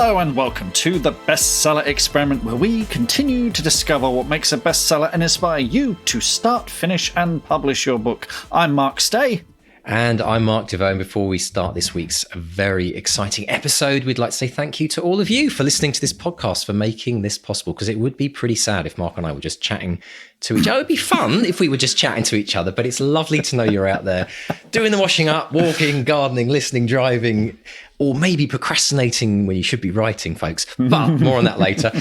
Hello and welcome to the Bestseller Experiment, where we continue to discover what makes a bestseller and inspire you to start, finish and publish your book. I'm Mark Stay. And I'm Mark Devoe, and before we start this week's very exciting episode, we'd like to say thank you to all of you for listening to this podcast, for making this possible, because it would be pretty sad if Mark and I were just chatting to each other. It would be fun if we were just chatting to each other, but it's lovely to know you're out there doing the washing up, walking, gardening, listening, driving, or maybe procrastinating when you should be writing, folks. But more on that later.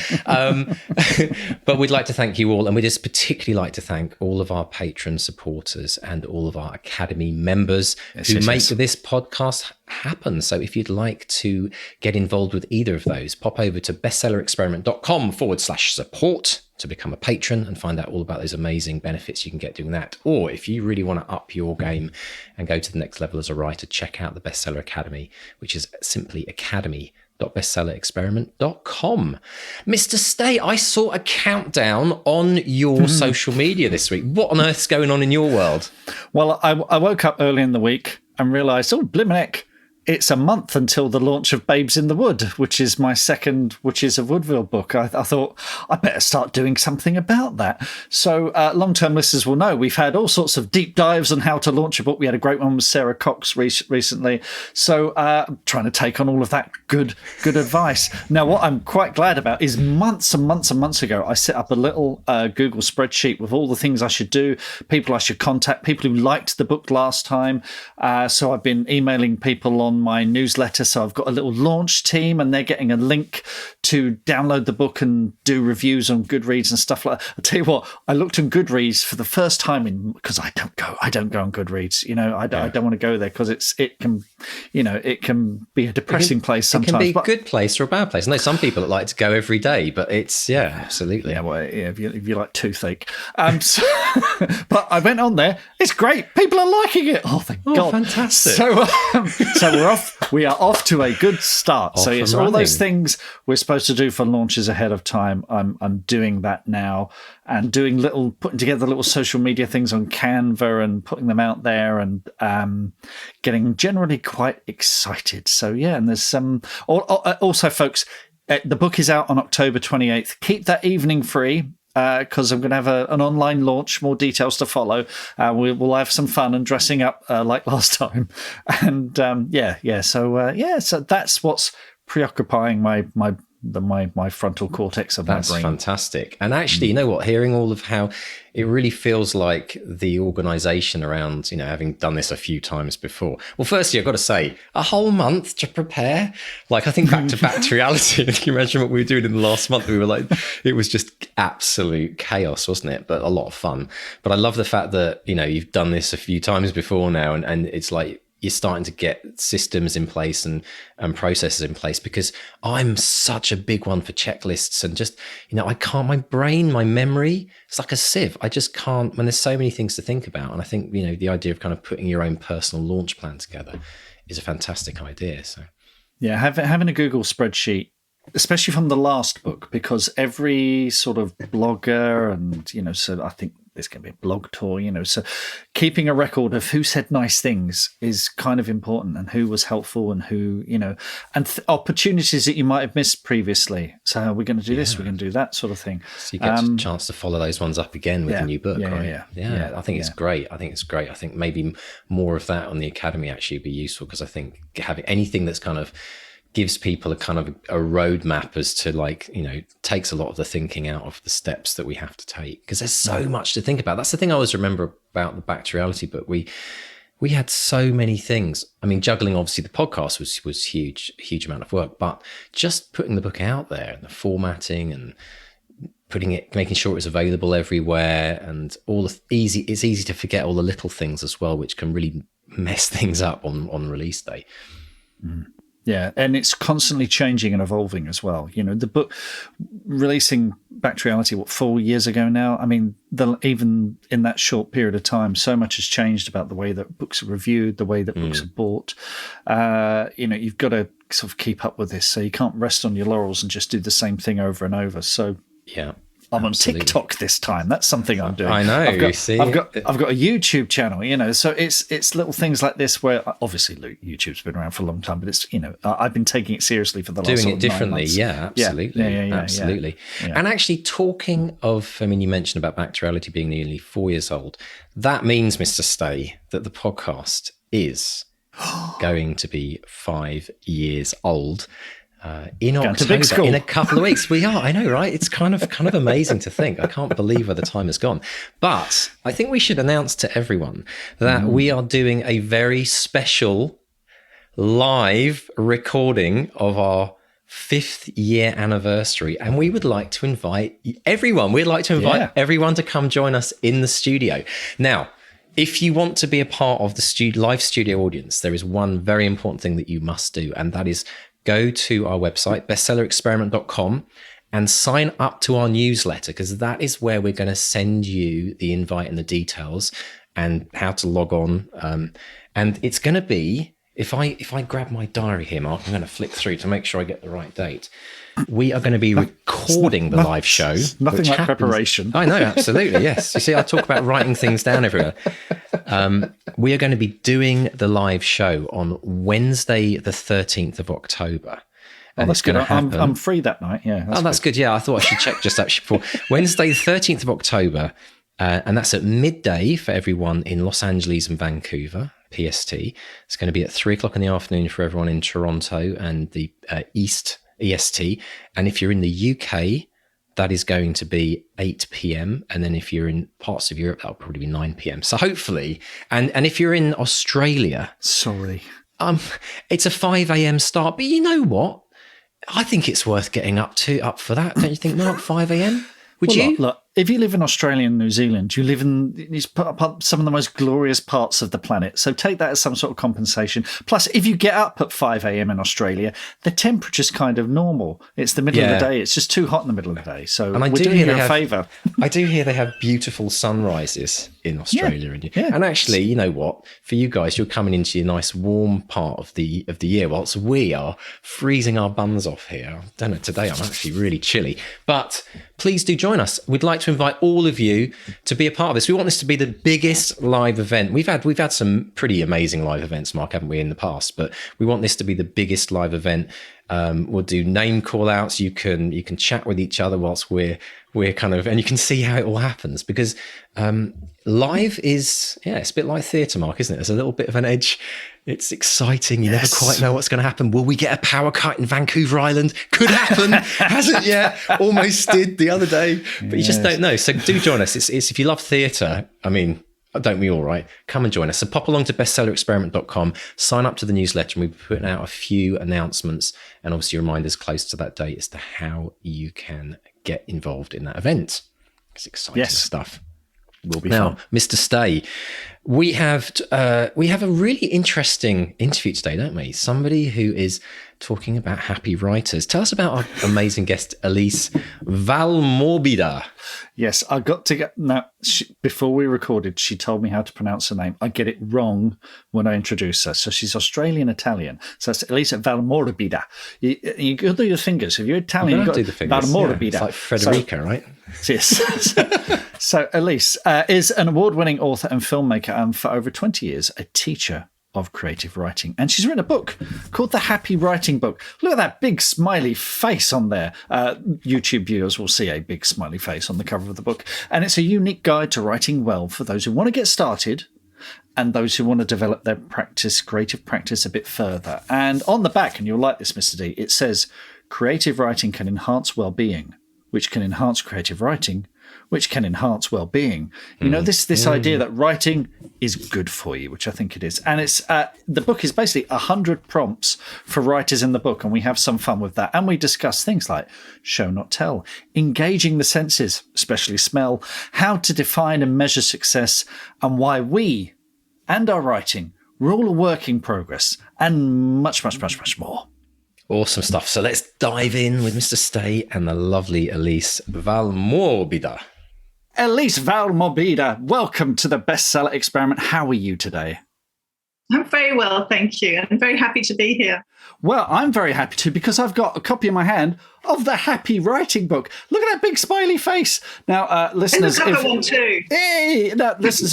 But we'd like to thank you all. And we'd just particularly like to thank all of our patron supporters and all of our Academy members who make this podcast happen. So if you'd like to get involved with either of those, pop over to bestsellerexperiment.com/support to become a patron and find out all about those amazing benefits you can get doing that. Or if you really want to up your game and go to the next level as a writer, check out the Bestseller Academy, which is simply academy.bestsellerexperiment.com. Mr. Stay, I saw a countdown on your social media this week. What on earth's going on in your world? Well, I woke up early in the week and realised, blimmin' heck, it's a month until the launch of Babes in the Wood, which is my second Witches of Woodville book. I thought I better start doing something about that. So long-term listeners will know we've had all sorts of deep dives on how to launch a book. We had a great one with Sarah Cox recently. So I'm trying to take on all of that good advice. Now, what I'm quite glad about is months and months and months ago, I set up a little Google spreadsheet with all the things I should do, people I should contact, people who liked the book last time. So I've been emailing people on my newsletter, so I've got a little launch team and they're getting a link to download the book and do reviews on Goodreads and stuff like that. I'll tell you what, I looked on Goodreads for the first time because I don't go on Goodreads. I don't want to go there because it can be a depressing place sometimes. It can be a good place or a bad place. I know some people that like to go every day, but it's absolutely. Yeah, well, if you like toothache. But I went on there. It's great. People are liking it. Oh, thank God. Fantastic. So we are off to a good start. So yes, all those things we're supposed to do for launches ahead of time, I'm doing that now, and putting together little social media things on Canva and putting them out there, and getting generally quite excited. So yeah, and there's also, folks, the book is out on October 28th. Keep that evening free, because I'm going to have an online launch, more details to follow. We'll have some fun and dressing up like last time. And so that's what's preoccupying my frontal cortex of my brain. That's fantastic. And actually, you know what? Hearing all of how it really feels like the organisation around, having done this a few times before. Well, firstly, I've got to say, a whole month to prepare. Like, I think back to reality. Can you imagine what we were doing in the last month? We were like, it was just absolute chaos, wasn't it? But a lot of fun. But I love the fact that, you've done this a few times before now, and it's like, you're starting to get systems in place and processes in place, because I'm such a big one for checklists and just, I can't, my brain, my memory, it's like a sieve. I just can't, when there's so many things to think about. And I think, the idea of kind of putting your own personal launch plan together is a fantastic idea. So yeah, having a Google spreadsheet, especially from the last book, because every sort of blogger and, so I think there's going to be a blog tour, so keeping a record of who said nice things is kind of important, and who was helpful, and who, and opportunities that you might have missed previously. So we're going to do this, we're going to do that sort of thing. So you get a chance to follow those ones up again with a new book, right? Yeah. I think it's great. I think maybe more of that on the Academy actually would be useful, because I think having anything that's kind of gives people a kind of a roadmap as to, like, takes a lot of the thinking out of the steps that we have to take, because there's so much to think about. That's the thing I always remember about the Back to Reality book. We had so many things. I mean, juggling obviously the podcast was huge amount of work, but just putting the book out there and the formatting and making sure it was available everywhere, and it's easy to forget all the little things as well, which can really mess things up on release day. Yeah, and it's constantly changing and evolving as well. The book releasing Back to Reality, 4 years ago now? I mean, even in that short period of time, so much has changed about the way that books are reviewed, the way that books are bought. You've got to sort of keep up with this, so you can't rest on your laurels and just do the same thing over and over. So yeah. I'm on TikTok this time. That's something I'm doing. I know. I've got a YouTube channel, so it's little things like this where obviously YouTube's been around for a long time, but it's, I've been taking it seriously for the last doing it differently. 9 months. Yeah, absolutely. Absolutely. Yeah. And actually talking of, you mentioned about Back to Reality being nearly 4 years old. That means, Mr. Stay, that the podcast is going to be 5 years old. In October, in a couple of weeks. We are, I know, right? It's kind of amazing to think. I can't believe where the time has gone. But I think we should announce to everyone that we are doing a very special live recording of our 5th year anniversary, and we would like to invite everyone. We'd like to invite everyone to come join us in the studio. Now, if you want to be a part of the live studio audience, there is one very important thing that you must do, and that is go to our website, bestsellerexperiment.com, and sign up to our newsletter, because that is where we're going to send you the invite and the details and how to log on. And it's going to be, if I grab my diary here, Mark, I'm going to flick through to make sure I get the right date. We are going to be recording the live show. Nothing like preparation. I know, absolutely, yes. You see, I talk about writing things down everywhere. We are going to be doing the live show on Wednesday, the 13th of October. And that's good. I'm free that night, yeah. That's good. Yeah, I thought I should check just actually before. Wednesday, the 13th of October, and that's at midday for everyone in Los Angeles and Vancouver, PST. It's going to be at 3:00 in the afternoon for everyone in Toronto and the East EST. And if you're in the UK, that is going to be 8 p.m. And then if you're in parts of Europe, that'll probably be 9 p.m. So hopefully, and if you're in Australia, it's a 5 a.m. start. But you know what? I think it's worth getting up for that. Don't you think, Mark? 5 a.m.? Would you? Look, if you live in Australia and New Zealand, you live in some of the most glorious parts of the planet. So take that as some sort of compensation. Plus, if you get up at 5 a.m. in Australia, the temperature's kind of normal. It's the middle of the day. It's just too hot in the middle of the day. So we're doing you a favour. I do hear they have beautiful sunrises in Australia. And actually, you know what? For you guys, you're coming into your nice warm part of the year, whilst we are freezing our buns off here. I don't know, today I'm actually really chilly. But please do join us. We'd like to invite all of you to be a part of this. We want this to be the biggest live event. We've had some pretty amazing live events, Mark, haven't we, in the past? But we want this to be the biggest live event. We'll do name call outs. You can chat with each other whilst we're kind of, and you can see how it all happens, because live is, it's a bit like theatre, Mark, isn't it? There's a little bit of an edge. It's exciting. You never quite know what's going to happen. Will we get a power cut in Vancouver Island? Could happen. Hasn't yet. Almost did the other day. But you just don't know. So do join us. It's if you love theatre, don't we all, right? Come and join us. So pop along to bestsellerexperiment.com, sign up to the newsletter, and we'll be putting out a few announcements and obviously reminders close to that date as to how you can get involved in that event. It's exciting stuff. Will be fun. Mr. Stay, we have a really interesting interview today, don't we? Somebody who is talking about happy writers. Tell us about our amazing guest, Elise Val Morbida. Yes, I got to get now. Before we recorded, she told me how to pronounce her name. I get it wrong when I introduce her. So she's Australian Italian. So it's Elise Val Morbida. You go through your fingers. If you're Italian, you got do the fingers. Val Morbida. It's like Frederica, right? Yes. So Elise is an award-winning author and filmmaker, and for over 20 years, a teacher of creative writing. And she's written a book called The Happy Writing Book. Look at that big smiley face on there. YouTube viewers will see a big smiley face on the cover of the book. And it's a unique guide to writing well for those who want to get started and those who want to develop their creative practice a bit further. And on the back, and you'll like this, Mr. D, it says, creative writing can enhance well-being, which can enhance creative writing, which can enhance well-being. You know, this idea that writing is good for you, which I think it is. And it's the book is basically 100 prompts for writers in the book, and we have some fun with that. And we discuss things like show, not tell, engaging the senses, especially smell, how to define and measure success, and why we and our writing rule a work in progress, and much, much, much, much more. Awesome stuff. So let's dive in with Mr. Stay and the lovely Elise Val Morbida. Elise Val Morbida, welcome to the Bestseller Experiment. How are you today? I'm very well, thank you. I'm very happy to be here. Well, I'm very happy to, because I've got a copy in my hand of the Happy Writing book. Look at that big smiley face. Now, listeners, listeners,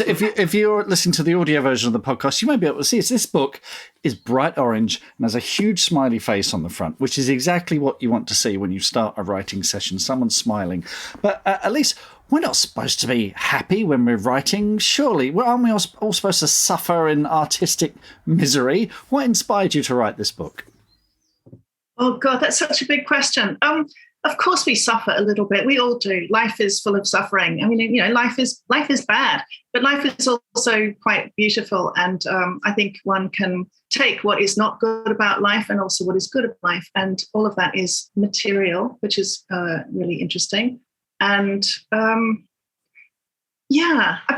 if you're listening to the audio version of the podcast, you may be able to see this book is bright orange and has a huge smiley face on the front, which is exactly what you want to see when you start a writing session. Someone smiling. But Elise, we're not supposed to be happy when we're writing, surely. Well, aren't we all supposed to suffer in artistic misery? What inspired you to write this book? Oh, God, that's such a big question. Of course we suffer a little bit. We all do. Life is full of suffering. I mean, life is bad, but life is also quite beautiful. And I think one can take what is not good about life and also what is good about life. And all of that is material, which is really interesting. And I've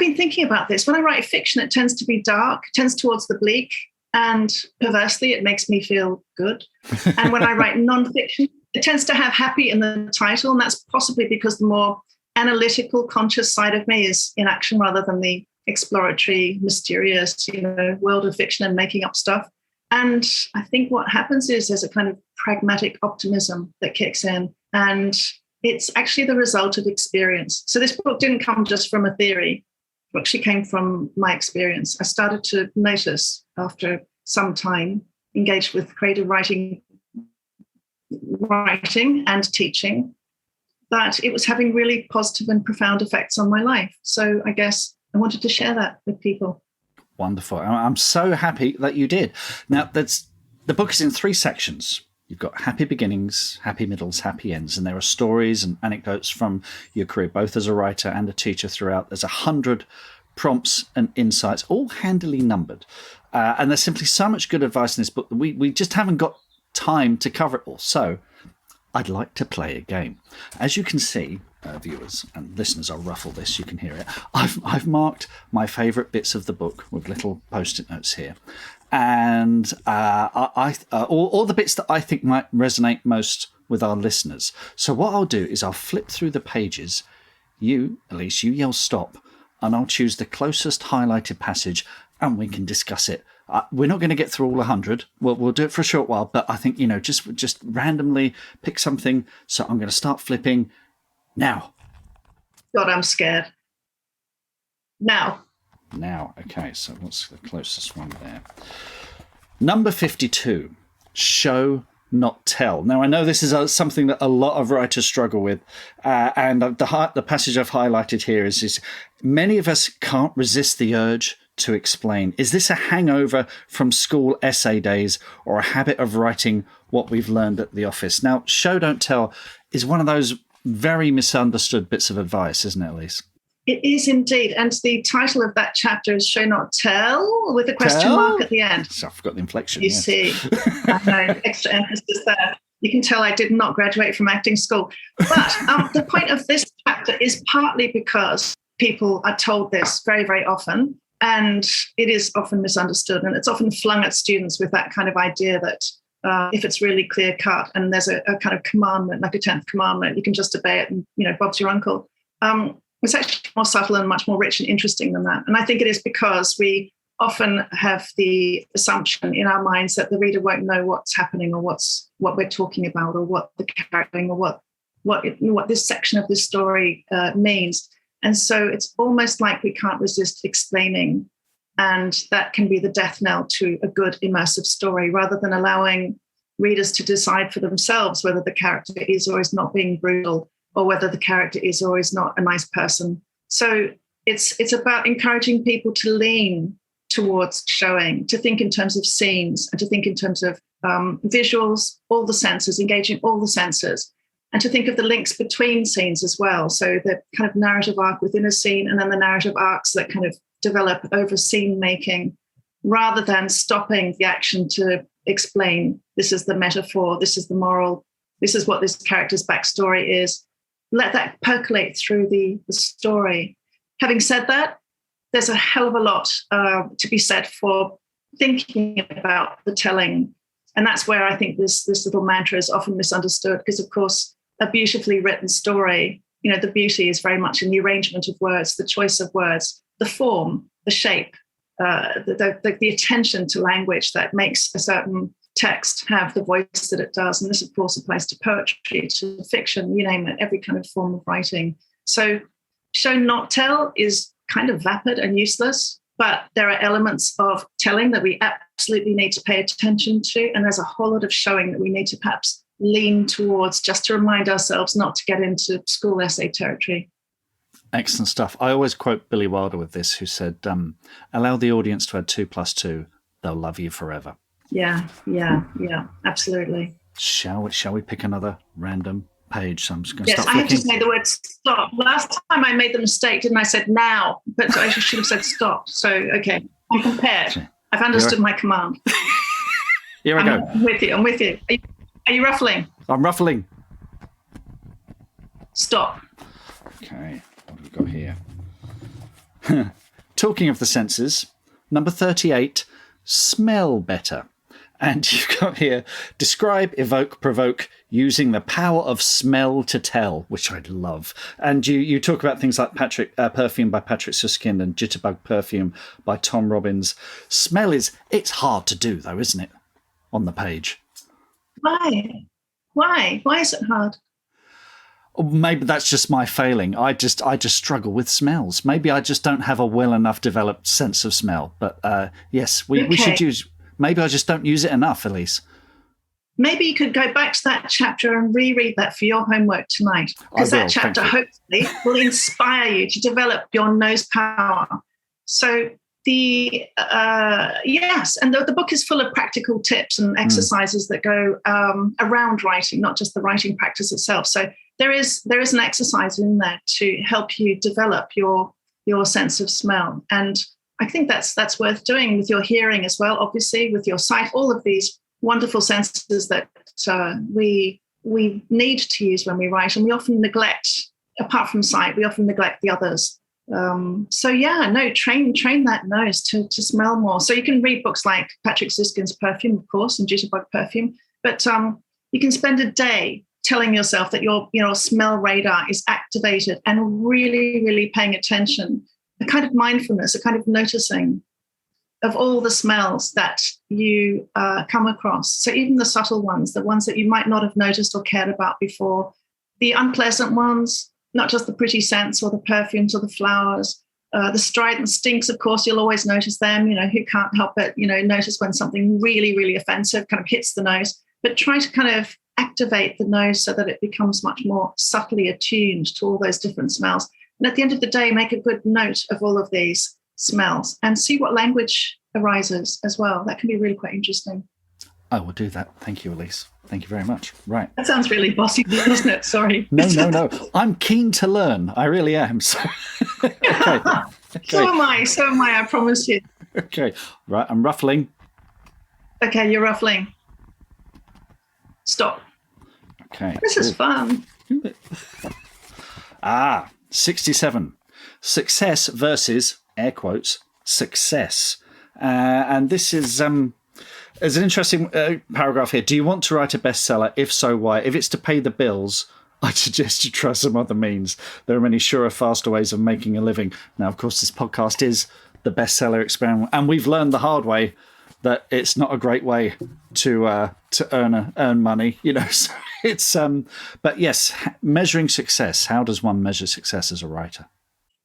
been thinking about this. When I write fiction, it tends to be dark, tends towards the bleak, and perversely, it makes me feel good. And when I write nonfiction, it tends to have happy in the title, and that's possibly because the more analytical, conscious side of me is in action rather than the exploratory, mysterious, world of fiction and making up stuff. And I think what happens is there's a kind of pragmatic optimism that kicks in, and it's actually the result of experience. So this book didn't come just from a theory. It actually came from my experience. I started to notice after some time engaged with creative writing and teaching that it was having really positive and profound effects on my life. So I guess I wanted to share that with people. Wonderful. I'm so happy that you did. Now, the book is in 3 sections. You've got happy beginnings, happy middles, happy ends, and there are stories and anecdotes from your career, both as a writer and a teacher throughout. There's 100 prompts and insights, all handily numbered. And there's simply so much good advice in this book that we just haven't got time to cover it all. So I'd like to play a game. As you can see, viewers and listeners, I'll ruffle this, you can hear it. I've marked my favourite bits of the book with little post-it notes here. And all the bits that I think might resonate most with our listeners. So what I'll do is I'll flip through the pages. You, Elise, you yell stop, and I'll choose the closest highlighted passage and we can discuss it. We're not going to get through all 100. We'll do it for a short while, but I think, just randomly pick something. So I'm going to start flipping now. God, I'm scared. Now, okay, so what's the closest one there? Number 52, show, not tell. Now, I know this is something that a lot of writers struggle with, and the passage I've highlighted here is many of us can't resist the urge to explain. Is this a hangover from school essay days or a habit of writing what we've learned at the office? Now, show, don't tell is one of those very misunderstood bits of advice, isn't it, Elise? It is indeed. And the title of that chapter is Show Not Tell, with a question mark at the end. So I forgot the inflection. You see, I know, extra emphasis there. You can tell I did not graduate from acting school. But the point of this chapter is partly because people are told this very, very often, and it is often misunderstood. And it's often flung at students with that kind of idea that if it's really clear cut and there's a kind of commandment, like a 10th commandment, you can just obey it and, Bob's your uncle. It's actually more subtle and much more rich and interesting than that. And I think it is because we often have the assumption in our minds that the reader won't know what's happening or what we're talking about or what the character or what this section of this story means. And so it's almost like we can't resist explaining. And that can be the death knell to a good immersive story, rather than allowing readers to decide for themselves whether the character is or is not being brutal, or whether the character is or is not a nice person. So it's about encouraging people to lean towards showing, to think in terms of scenes and to think in terms of visuals, all the senses, engaging all the senses, and to think of the links between scenes as well. So the kind of narrative arc within a scene and then the narrative arcs that kind of develop over scene making, rather than stopping the action to explain, this is the metaphor, this is the moral, this is what this character's backstory is. Let that percolate through the story. Having said that, there's a hell of a lot to be said for thinking about the telling. And that's where I think this little mantra is often misunderstood, because, of course, a beautifully written story, the beauty is very much in the arrangement of words, the choice of words, the form, the shape. the attention to language that makes a certain text have the voice that it does. And this, of course, applies to poetry, to fiction, you name it, every kind of form of writing. So show not tell is kind of vapid and useless, but there are elements of telling that we absolutely need to pay attention to. And there's a whole lot of showing that we need to perhaps lean towards, just to remind ourselves not to get into school essay territory. Excellent stuff. I always quote Billy Wilder with this, who said, allow the audience to add 2 + 2. They'll love you forever. Yeah, absolutely. Shall we pick another random page? So I'm just going to yes, start I have flicking. to say the word stop. Last time I made the mistake, didn't I? Said now, but I should have said stop. So, okay, I'm prepared. I've understood my command. Here I go. I'm with you. Are you ruffling? I'm ruffling. Stop. Okay, what have we got here? Talking of the senses, number 38, smell better. And you've got here, describe, evoke, provoke, using the power of smell to tell, which I love. And you talk about things like Perfume by Patrick Suskind and Jitterbug Perfume by Tom Robbins. Smell it's hard to do though, isn't it? On the page. Why? Why is it hard? Or maybe that's just my failing. I just struggle with smells. Maybe I just don't have a well enough developed sense of smell. But yes, we should use. Maybe I just don't use it enough, Elise. Maybe you could go back to that chapter and reread that for your homework tonight, because that chapter hopefully will inspire you to develop your nose power. So the book is full of practical tips and exercises that go around writing, not just the writing practice itself. So there is an exercise in there to help you develop your sense of smell. And I think that's worth doing with your hearing as well, obviously, with your sight, all of these wonderful senses that we need to use when we write. And we often neglect, apart from sight, we often neglect the others. Train that nose to smell more. So you can read books like Patrick Suskind's Perfume, of course, and Jitterbug Perfume, but you can spend a day telling yourself that your smell radar is activated and really, really paying attention. A kind of mindfulness, a kind of noticing of all the smells that you come across. So even the subtle ones, the ones that you might not have noticed or cared about before, the unpleasant ones, not just the pretty scents or the perfumes or the flowers, the strident stinks, of course, you'll always notice them. Who can't help it, notice when something really, really offensive kind of hits the nose, but try to kind of activate the nose so that it becomes much more subtly attuned to all those different smells. And at the end of the day, make a good note of all of these smells and see what language arises as well. That can be really quite interesting. I will do that. Thank you, Elise. Thank you very much. Right. That sounds really bossy, doesn't it? Sorry. No. I'm keen to learn. I really am. So, okay. So am I, I promise you. Okay. Right. I'm ruffling. Okay, you're ruffling. Stop. Okay. This is fun. 67. Success versus, air quotes, success. And this is there's an interesting paragraph here. Do you want to write a bestseller? If so, why? If it's to pay the bills, I'd suggest you try some other means. There are many surer, faster ways of making a living. Now, of course, this podcast is the bestseller experiment, and we've learned the hard way that it's not a great way to earn money. So it's but yes, measuring success. How does one measure success as a writer?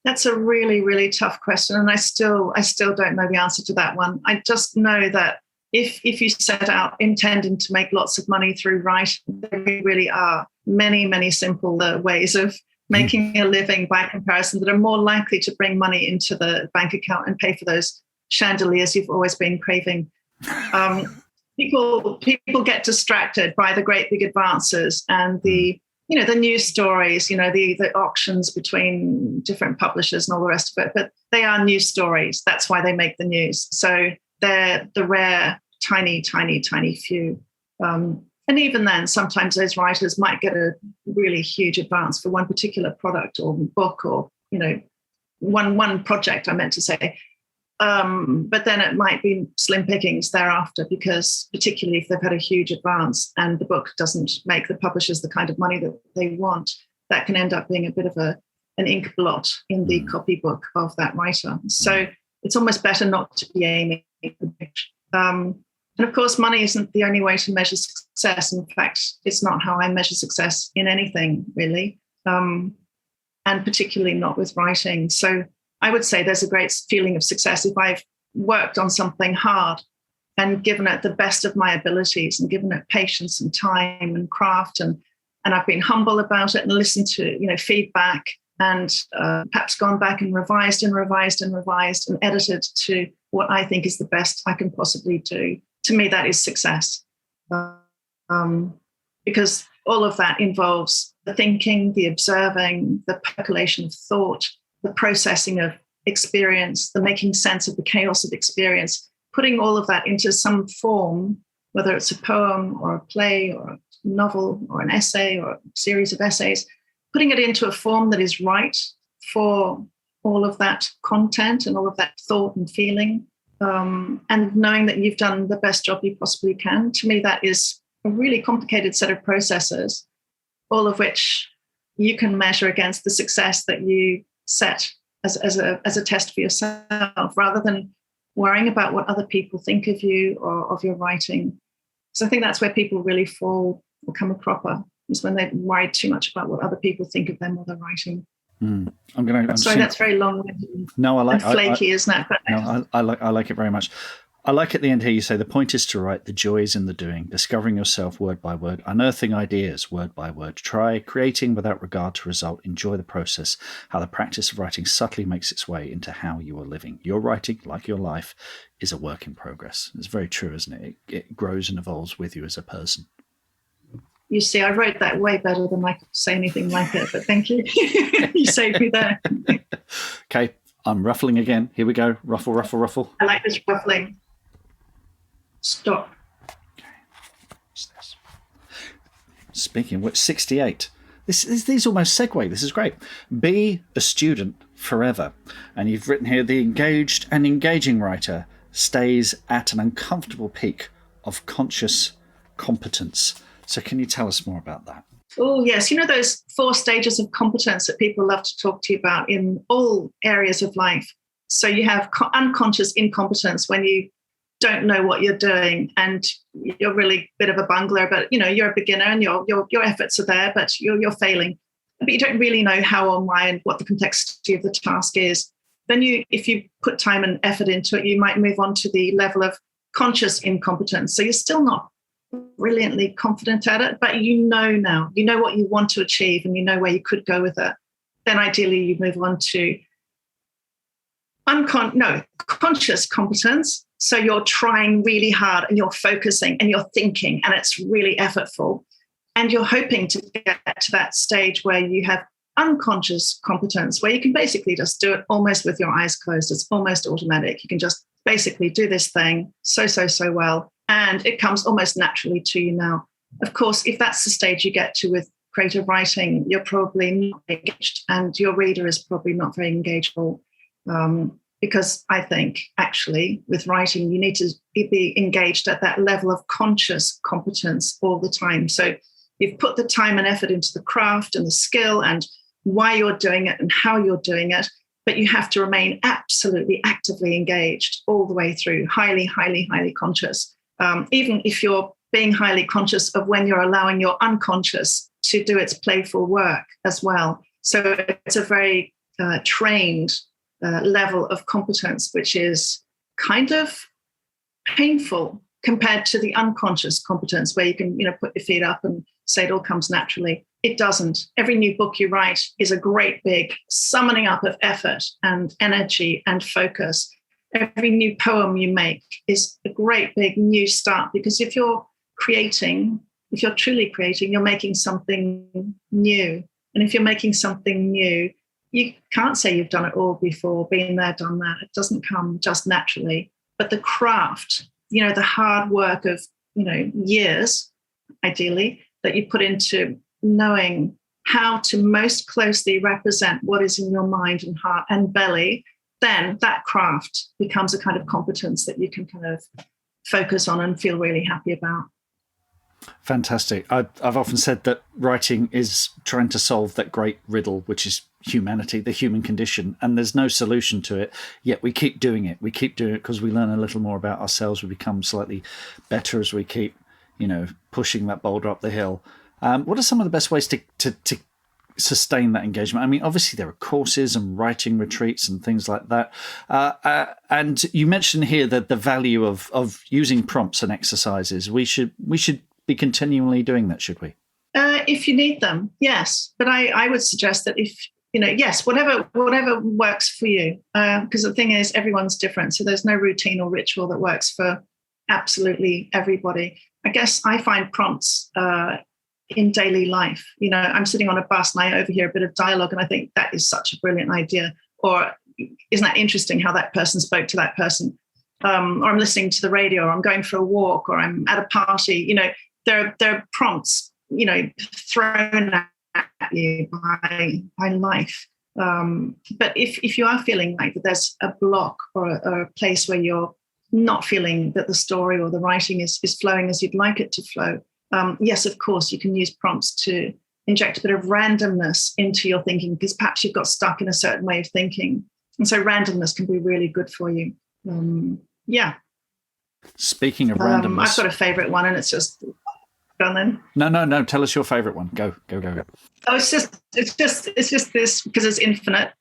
That's a really, really tough question, and I still don't know the answer to that one. I just know that if you set out intending to make lots of money through writing, there really are many, many simple ways of making a living by comparison that are more likely to bring money into the bank account and pay for those chandeliers you've always been craving. People get distracted by the great big advances and the news stories, the auctions between different publishers and all the rest of it. But they are news stories. That's why they make the news. So they're the rare, tiny, tiny, tiny few. And even then, sometimes those writers might get a really huge advance for one particular product or book or, one project, I meant to say. But then it might be slim pickings thereafter, because particularly if they've had a huge advance and the book doesn't make the publishers the kind of money that they want, that can end up being a bit of an ink blot in the copybook of that writer. So it's almost better not to be aiming for rich. And of course, money isn't the only way to measure success. In fact, it's not how I measure success in anything, really, and particularly not with writing. So I would say there's a great feeling of success if I've worked on something hard and given it the best of my abilities and given it patience and time and craft. And I've been humble about it and listened to, feedback and perhaps gone back and revised and edited to what I think is the best I can possibly do. To me, that is success, because all of that involves the thinking, the observing, the percolation of thought, the processing of experience, the making sense of the chaos of experience, putting all of that into some form, whether it's a poem or a play or a novel or an essay or a series of essays, putting it into a form that is right for all of that content and all of that thought and feeling. And knowing that you've done the best job you possibly can. To me, that is a really complicated set of processes, all of which you can measure against the success that you set as a test for yourself, rather than worrying about what other people think of you or of your writing. So I think that's where people really fall or come a cropper, is when they worry too much about what other people think of them while they're writing. Sorry, that's very long-winded. No, I like flaky, isn't it? But no, I like it very much. I like at the end here you say the point is to write. The joy is in the doing, discovering yourself word by word, unearthing ideas word by word. Try creating without regard to result. Enjoy the process. How the practice of writing subtly makes its way into how you are living. Your writing, like your life, is a work in progress. It's very true, isn't it? It grows and evolves with you as a person. You see, I wrote that way better than I could say anything like it, but thank you. You saved me there. Okay, I'm ruffling again. Here we go. Ruffle, ruffle, ruffle. I like this ruffling. Stop. Okay, what's this? Speaking of which, 68. These almost segue. This is great. Be a student forever. And you've written here, the engaged and engaging writer stays at an uncomfortable peak of conscious competence. So can you tell us more about that? Oh, yes. You know those 4 stages of competence that people love to talk to you about in all areas of life. So you have unconscious incompetence, when you don't know what you're doing and you're really a bit of a bungler, but you're a beginner and your efforts are there, but you're failing. But you don't really know how or why and what the complexity of the task is. Then if you put time and effort into it, you might move on to the level of conscious incompetence. So you're still not brilliantly confident at it, but now, what you want to achieve and you know where you could go with it. Then ideally you move on to conscious competence. So you're trying really hard and you're focusing and you're thinking and it's really effortful. And you're hoping to get to that stage where you have unconscious competence, where you can basically just do it almost with your eyes closed. It's almost automatic. You can just basically do this thing so well. And it comes almost naturally to you now. Of course, if that's the stage you get to with creative writing, you're probably not engaged and your reader is probably not very engageable. Because I think actually with writing, you need to be engaged at that level of conscious competence all the time. So you've put the time and effort into the craft and the skill and why you're doing it and how you're doing it, but you have to remain absolutely actively engaged all the way through, highly conscious. Even if you're being highly conscious of when you're allowing your unconscious to do its playful work as well. So it's a very trained level of competence, which is kind of painful compared to the unconscious competence where you can, put your feet up and say it all comes naturally. It doesn't. Every new book you write is a great big summoning up of effort and energy and focus. Every new poem you make is a great big new start, because if you're truly creating, you're making something new. And if you're making something new, you can't say you've done it all before, been there, done that. It doesn't come just naturally. But the craft, the hard work of, years, ideally, that you put into knowing how to most closely represent what is in your mind and heart and belly, then that craft becomes a kind of competence that you can kind of focus on and feel really happy about. Fantastic. I've often said that writing is trying to solve that great riddle, which is humanity, the human condition, and there's no solution to it, yet we keep doing it. We keep doing it because we learn a little more about ourselves. We become slightly better as we keep, pushing that boulder up the hill. What are some of the best ways to sustain that engagement? I mean, obviously there are courses and writing retreats and things like that. And you mentioned here that the value of using prompts and exercises. We should be continually doing that, should we? If you need them, yes. But I would suggest that yes, whatever works for you. Because the thing is, everyone's different. So there's no routine or ritual that works for absolutely everybody. I guess I find prompts in daily life. I'm sitting on a bus and I overhear a bit of dialogue and I think that is such a brilliant idea. Or isn't that interesting how that person spoke to that person? Or I'm listening to the radio, or I'm going for a walk, or I'm at a party. There are prompts, thrown at you by life. But if you are feeling like that there's a block or a place where you're not feeling that the story or the writing is flowing as you'd like it to flow, yes, of course, you can use prompts to inject a bit of randomness into your thinking, because perhaps you've got stuck in a certain way of thinking. And so randomness can be really good for you. Yeah. Speaking of randomness, I've got a favorite one, and it's just go on then. No. Tell us your favorite one. Go. Oh, it's just this, because it's infinite.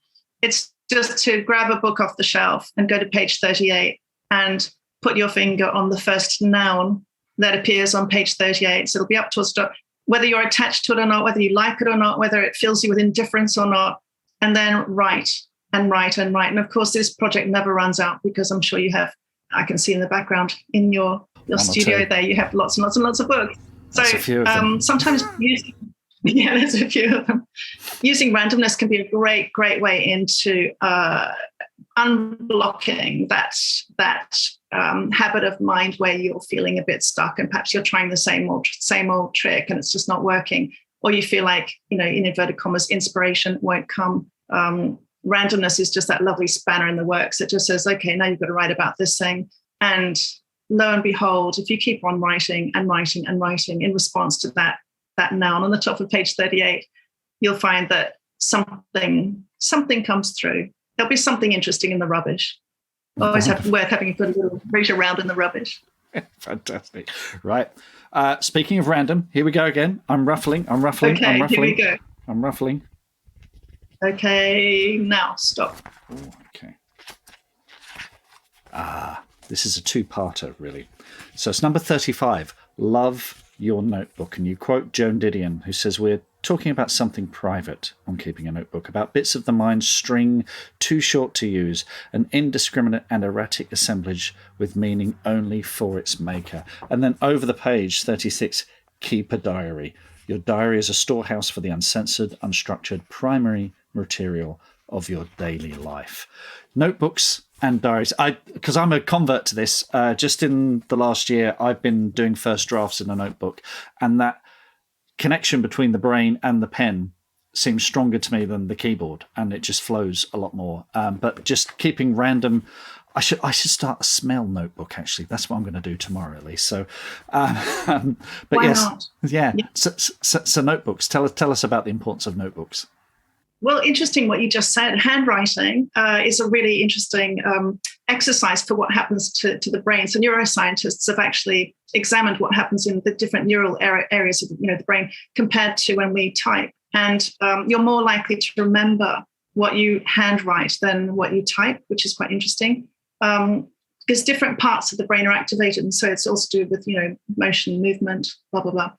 It's just to grab a book off the shelf and go to page 38 and put your finger on the first noun that appears on page 38. So it'll be up towards the top, whether you're attached to it or not, whether you like it or not, whether it fills you with indifference or not, and then write and write and write. And of course, this project never runs out, because I'm sure you have, I can see in the background in your studio there, you have lots and lots and lots of books. So sometimes there's a few of them. Using randomness can be a great way into unblocking that habit of mind where you're feeling a bit stuck, and perhaps you're trying the same old trick and it's just not working, or you feel like, in inverted commas, inspiration won't come. Randomness is just that lovely spanner in the works that just says, okay, now you've got to write about this thing. And lo and behold, if you keep on writing and writing and writing in response to that noun on the top of page 38, you'll find that something comes through. There'll be something interesting in the rubbish. Always worth having a good little reach around in the rubbish. Fantastic. Right. Speaking of random, here we go again. I'm ruffling. Okay, here we go. I'm ruffling. Okay, now stop. Oh, okay. This is a two-parter, really. So it's number 35, Love Your Notebook. And you quote Joan Didion, who says, we're talking about something private on keeping a notebook, about bits of the mind string too short to use, an indiscriminate and erratic assemblage with meaning only for its maker. And then over the page, 36, keep a diary. Your diary is a storehouse for the uncensored, unstructured, primary material of your daily life. Notebooks and diaries. Because I'm a convert to this, just in the last year, I've been doing first drafts in a notebook, and that connection between the brain and the pen seems stronger to me than the keyboard, and it just flows a lot more. But just keeping random, I should start a smell notebook. Actually, that's what I'm going to do tomorrow, at least. So, but why yes, not? yeah. So notebooks. Tell us about the importance of notebooks. Well, interesting what you just said. Handwriting is a really interesting exercise for what happens to the brain. So neuroscientists have actually examined what happens in the different neural areas of the brain compared to when we type. And you're more likely to remember what you handwrite than what you type, which is quite interesting. Because different parts of the brain are activated. And so it's also to do with, motion, movement, blah, blah, blah.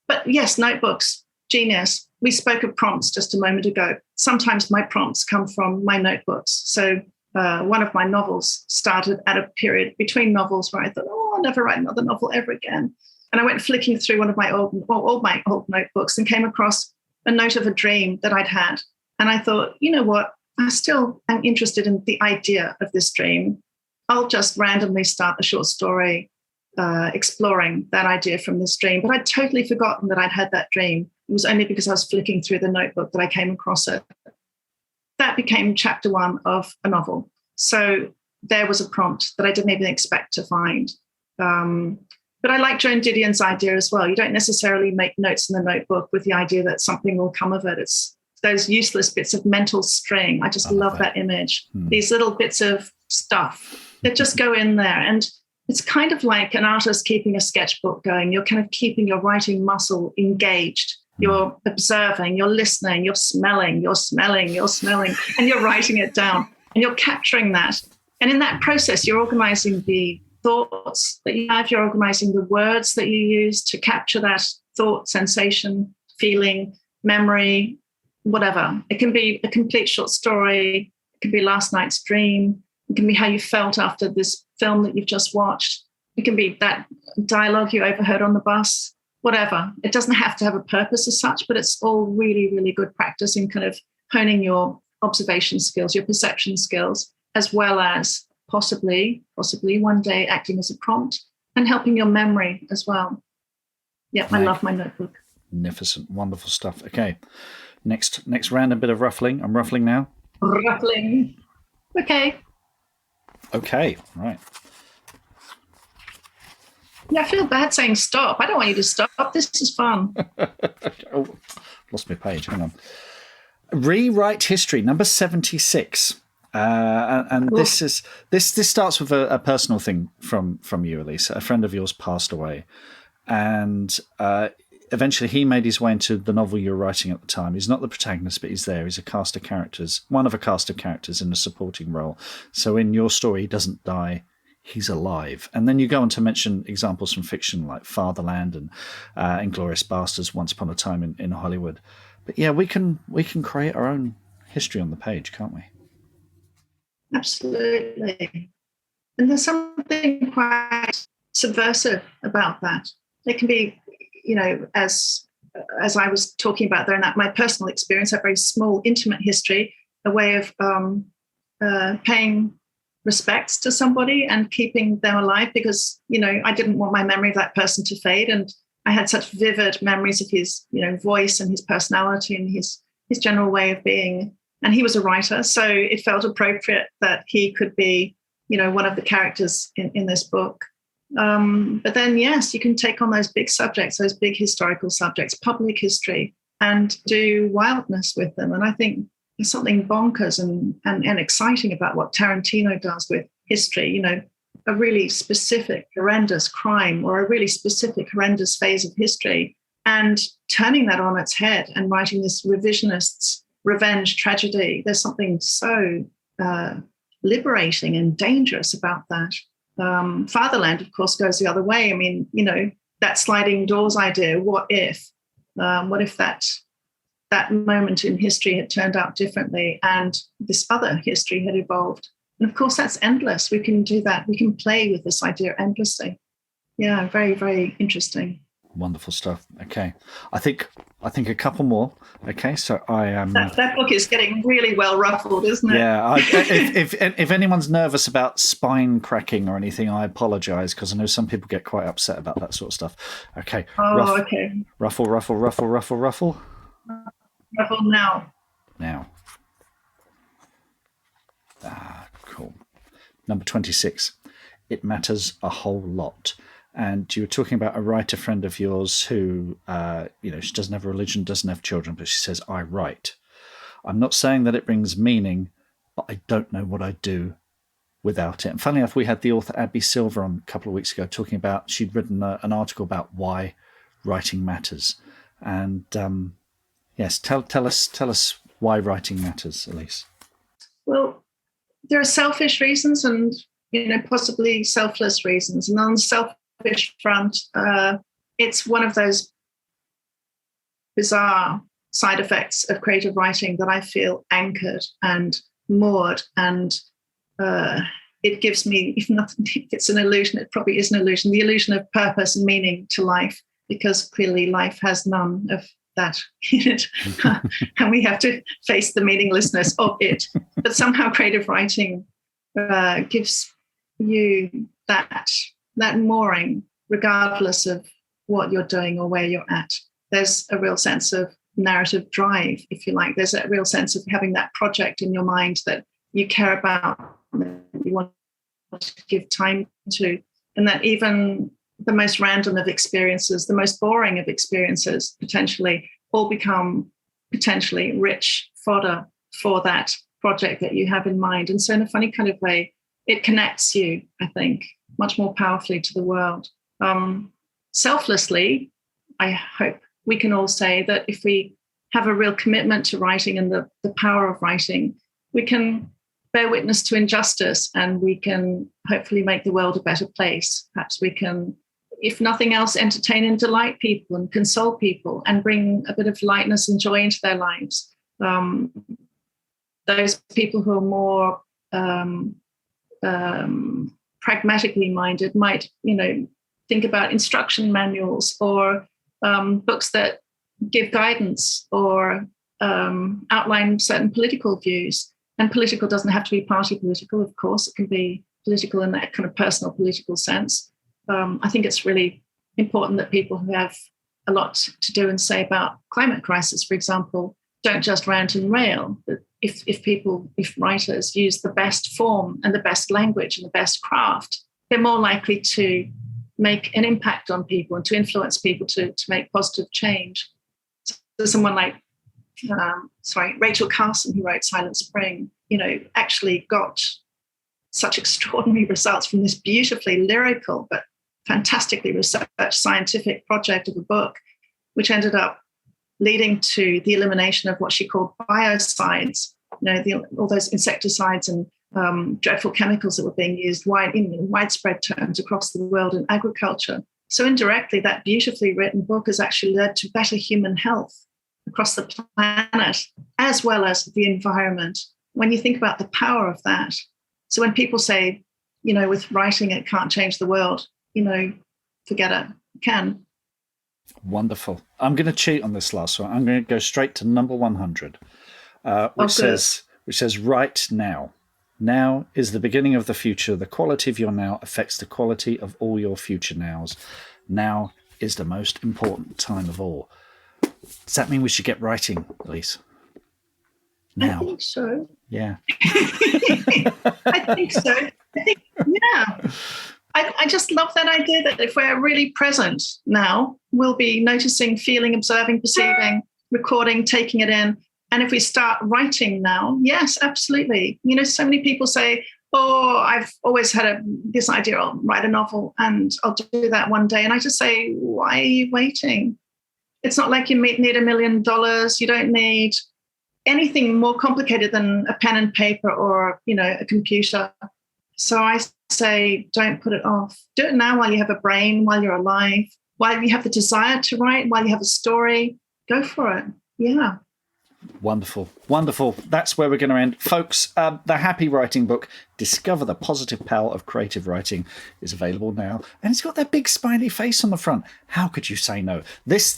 But yes, notebooks, genius. We spoke of prompts just a moment ago. Sometimes my prompts come from my notebooks. So one of my novels started at a period between novels where I thought, I'll never write another novel ever again. And I went flicking through one of my old notebooks and came across a note of a dream that I'd had. And I thought, you know what? I still am interested in the idea of this dream. I'll just randomly start a short story exploring that idea from this dream. But I'd totally forgotten that I'd had that dream. It was only because I was flicking through the notebook that I came across it. That became chapter 1 of a novel. So there was a prompt that I didn't even expect to find. But I like Joan Didion's idea as well. You don't necessarily make notes in the notebook with the idea that something will come of it. It's those useless bits of mental string. I just love that image. These little bits of stuff that just go in there. And it's kind of like an artist keeping a sketchbook going. You're kind of keeping your writing muscle engaged. You're observing, you're listening, you're smelling, and you're writing it down. And you're capturing that. And in that process, you're organizing the thoughts that you have, you're organizing the words that you use to capture that thought, sensation, feeling, memory, whatever. It can be a complete short story. It can be last night's dream. It can be how you felt after this film that you've just watched. It can be that dialogue you overheard on the bus, whatever. It doesn't have to have a purpose as such, but it's all really, really good practice in kind of honing your observation skills, your perception skills, as well as possibly one day acting as a prompt and helping your memory as well. Yeah, I love my notebook. Magnificent, wonderful stuff. Okay, next random bit of ruffling. I'm ruffling now. Ruffling. Okay, right. Yeah, I feel bad saying stop. I don't want you to stop. This is fun. Oh, lost my page. Hang on. Rewrite history, number 76. And this starts with a personal thing from you, Elise. A friend of yours passed away, and eventually he made his way into the novel you were writing at the time. He's not the protagonist, but he's there. He's one of a cast of characters in a supporting role. So in your story, he doesn't die. He's alive. And then you go on to mention examples from fiction like Fatherland and Inglourious Basterds, Once Upon a Time in Hollywood. But yeah, we can create our own history on the page, can't we? Absolutely. And there's something quite subversive about that. It can be, as I was talking about there in that my personal experience, a very small, intimate history, a way of paying respects to somebody and keeping them alive because, I didn't want my memory of that person to fade. And I had such vivid memories of his, voice and his personality and his general way of being. And he was a writer, so it felt appropriate that he could be, one of the characters in this book. But then, yes, you can take on those big subjects, those big historical subjects, public history, and do wildness with them. And I think there's something bonkers and exciting about what Tarantino does with history, a really specific, horrendous crime or a really specific, horrendous phase of history, and turning that on its head and writing this revisionist revenge tragedy. There's something so liberating and dangerous about that. Fatherland, of course, goes the other way. I mean, that sliding doors idea, what if that moment in history had turned out differently and this other history had evolved? And of course, that's endless. We can do that. We can play with this idea endlessly. Yeah, very, very interesting. Wonderful stuff. Okay, I think a couple more. Okay, so I am. That book is getting really well ruffled, isn't it? Yeah. If anyone's nervous about spine cracking or anything, I apologise because I know some people get quite upset about that sort of stuff. Okay. Okay. Ruffle. Ruffle now. Now. Cool. Number 26. It matters a whole lot. And you were talking about a writer friend of yours who, she doesn't have a religion, doesn't have children, but she says, I write. I'm not saying that it brings meaning, but I don't know what I'd do without it. And funnily enough, we had the author Abby Silver on a couple of weeks ago talking about, she'd written an article about why writing matters. And yes, tell us why writing matters, Elise. Well, there are selfish reasons and, possibly selfless reasons. And on the selfish front, it's one of those bizarre side effects of creative writing that I feel anchored and moored, and it gives me, if it's an illusion, it probably is an illusion, the illusion of purpose and meaning to life, because clearly life has none of that in it, and we have to face the meaninglessness of it. But somehow creative writing gives you that mooring, regardless of what you're doing or where you're at. There's a real sense of narrative drive, if you like. There's a real sense of having that project in your mind that you care about, that you want to give time to, and that even the most random of experiences, the most boring of experiences, potentially, all become potentially rich fodder for that project that you have in mind. And so in a funny kind of way, it connects you, I think, much more powerfully to the world. Selflessly, I hope we can all say that if we have a real commitment to writing and the power of writing, we can bear witness to injustice and we can hopefully make the world a better place. Perhaps we can, if nothing else, entertain and delight people and console people and bring a bit of lightness and joy into their lives. Those people who are more pragmatically minded might, think about instruction manuals or books that give guidance or outline certain political views. And political doesn't have to be party political, of course. It can be political in that kind of personal political sense. I think it's really important that people who have a lot to do and say about climate crisis, for example, don't just rant and rail. But if writers use the best form and the best language and the best craft, they're more likely to make an impact on people and to influence people to make positive change. So someone like Rachel Carson, who wrote Silent Spring, actually got such extraordinary results from this beautifully lyrical but fantastically researched scientific project of a book, which ended up leading to the elimination of what she called biocides, all those insecticides and dreadful chemicals that were being used in widespread terms across the world in agriculture. So indirectly, that beautifully written book has actually led to better human health across the planet, as well as the environment. When you think about the power of that. So when people say, with writing, it can't change the world, forget it. It can. Wonderful. I'm going to cheat on this last one. I'm going to go straight to number 100, which says, "Right now. Now is the beginning of the future. The quality of your now affects the quality of all your future nows. Now is the most important time of all." Does that mean we should get writing, Elise? Now. I think so. Yeah. I think so. Yeah. I just love that idea that if we're really present now, we'll be noticing, feeling, observing, perceiving, recording, taking it in. And if we start writing now, yes, absolutely. So many people say, I've always had this idea, I'll write a novel and I'll do that one day. And I just say, why are you waiting? It's not like you need $1 million. You don't need anything more complicated than a pen and paper or, a computer. So I say, don't put it off. Do it now while you have a brain, while you're alive, while you have the desire to write, while you have a story. Go for it. Yeah. Wonderful. Wonderful. That's where we're going to end. Folks, the Happy Writing book, Discover the Positive Power of Creative Writing, is available now. And it's got that big smiley face on the front. How could you say no? This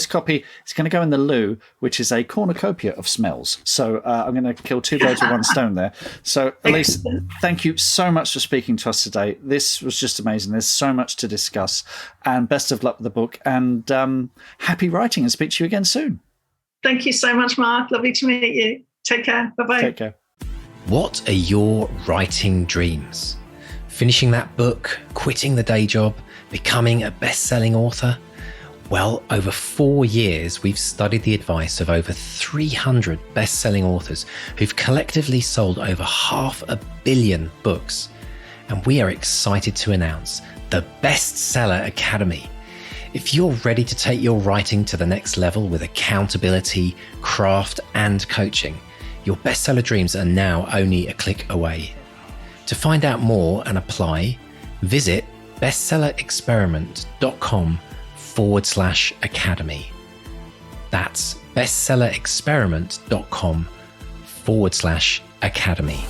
copy is going to go in the loo, which is a cornucopia of smells. So I'm going to kill two birds with one stone there. So, Elise, thank you so much for speaking to us today. This was just amazing. There's so much to discuss. And best of luck with the book. And happy writing, and speak to you again soon. Thank you so much, Mark. Lovely to meet you. Take care. Bye-bye. Take care. What are your writing dreams? Finishing that book, quitting the day job, becoming a best-selling author? Well, over 4 years, we've studied the advice of over 300 best-selling authors who've collectively sold over 500 million books. And we are excited to announce the Bestseller Academy. If you're ready to take your writing to the next level with accountability, craft, and coaching, your bestseller dreams are now only a click away. To find out more and apply, visit bestsellerexperiment.com/academy. That's bestsellerexperiment.com/academy.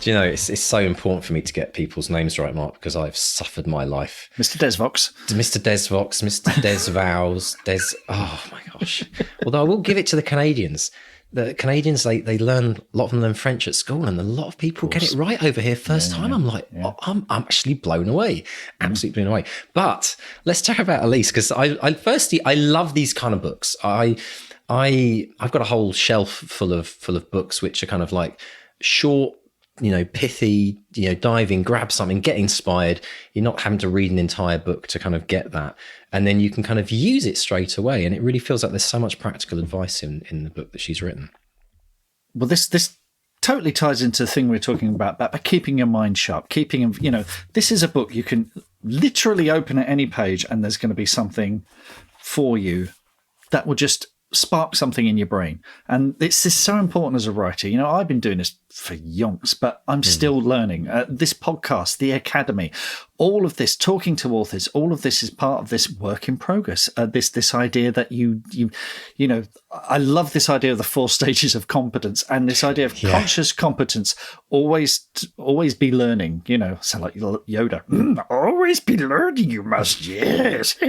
Do you know, it's so important for me to get people's names right, Mark, because I've suffered my life. Mr. Desvox. Mr. Desvox, Mr. Desvals, oh my gosh. Although I will give it to the Canadians. The Canadians, they learn, a lot of them learn French at school, and a lot of people get it right over here first time. I'm like, I'm actually blown away, absolutely blown away. But let's talk about Elise, because I love these kind of books. I've got a whole shelf full of books which are kind of like short, pithy, dive in, grab something, get inspired. You're not having to read an entire book to kind of get that. And then you can kind of use it straight away. And it really feels like there's so much practical advice in the book that she's written. Well, this totally ties into the thing we were talking about keeping your mind sharp, this is a book you can literally open at any page and there's going to be something for you that will just spark something in your brain. And this is so important as a writer. I've been doing this for yonks, but I'm still learning. This podcast, the Academy, all of this, talking to authors, all of this is part of this work in progress. This idea that I love this idea of the 4 stages of competence, and this idea of conscious competence. Always be learning. So like Yoda, always be learning. You must, yes.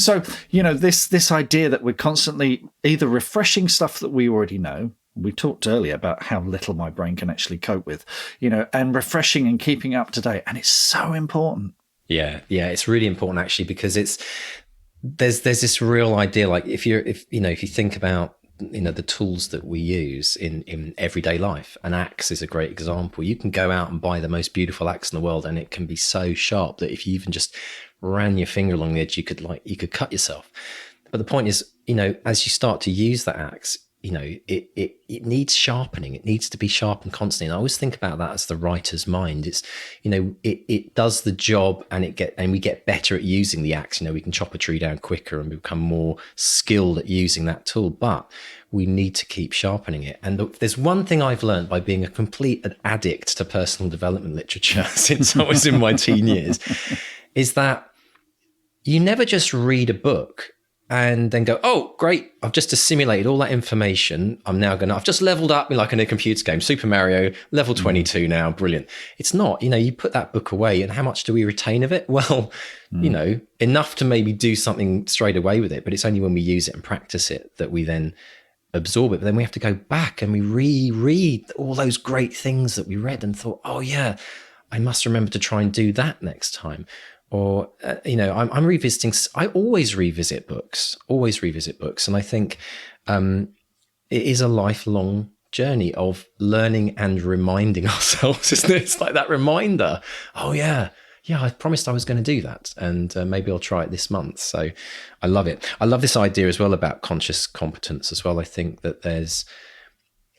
So this idea that we're constantly either refreshing stuff that we already know. We talked earlier about how little my brain can actually cope with, and refreshing and keeping up to date. And it's so important. Yeah, it's really important actually, because there's this real idea, like if you think about the tools that we use in everyday life, an axe is a great example. You can go out and buy the most beautiful axe in the world, and it can be so sharp that if you even just ran your finger along the edge, you could cut yourself. But the point is, as you start to use that axe, it needs sharpening. It needs to be sharpened constantly. And I always think about that as the writer's mind. It's, it does the job, and we get better at using the axe. We can chop a tree down quicker and become more skilled at using that tool, but we need to keep sharpening it. And there's one thing I've learned by being a complete addict to personal development literature since I was in my teen years, is that you never just read a book and then go, oh, great, I've just assimilated all that information. I've just leveled up like in a computer game, Super Mario, level 22 now, brilliant. It's not, you put that book away, and how much do we retain of it? Well, enough to maybe do something straight away with it, but it's only when we use it and practice it that we then absorb it. But then we have to go back and we reread all those great things that we read and thought, oh yeah, I must remember to try and do that next time. Or, I'm revisiting. I always revisit books. And I think it is a lifelong journey of learning and reminding ourselves, isn't it? It's like that reminder. Oh, yeah, I promised I was going to do that. And maybe I'll try it this month. So I love it. I love this idea as well about conscious competence as well. I think that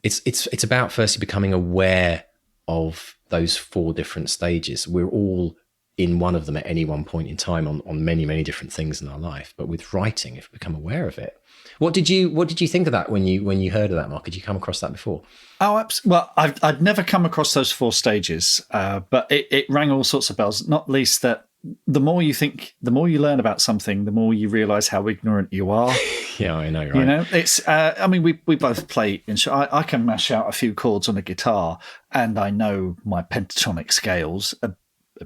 it's about firstly becoming aware of those 4 different stages. We're all in one of them at any one point in time on many, many different things in our life. But with writing, if we become aware of it, what did you think of that when you heard of that, Mark? Did you come across that before? Oh, absolutely. Well, I'd never come across those 4 stages, but it rang all sorts of bells. Not least that the more you think, the more you learn about something, the more you realise how ignorant you are. Yeah, I know, right? It's. We both play. I can mash out a few chords on a guitar, and I know my pentatonic scales a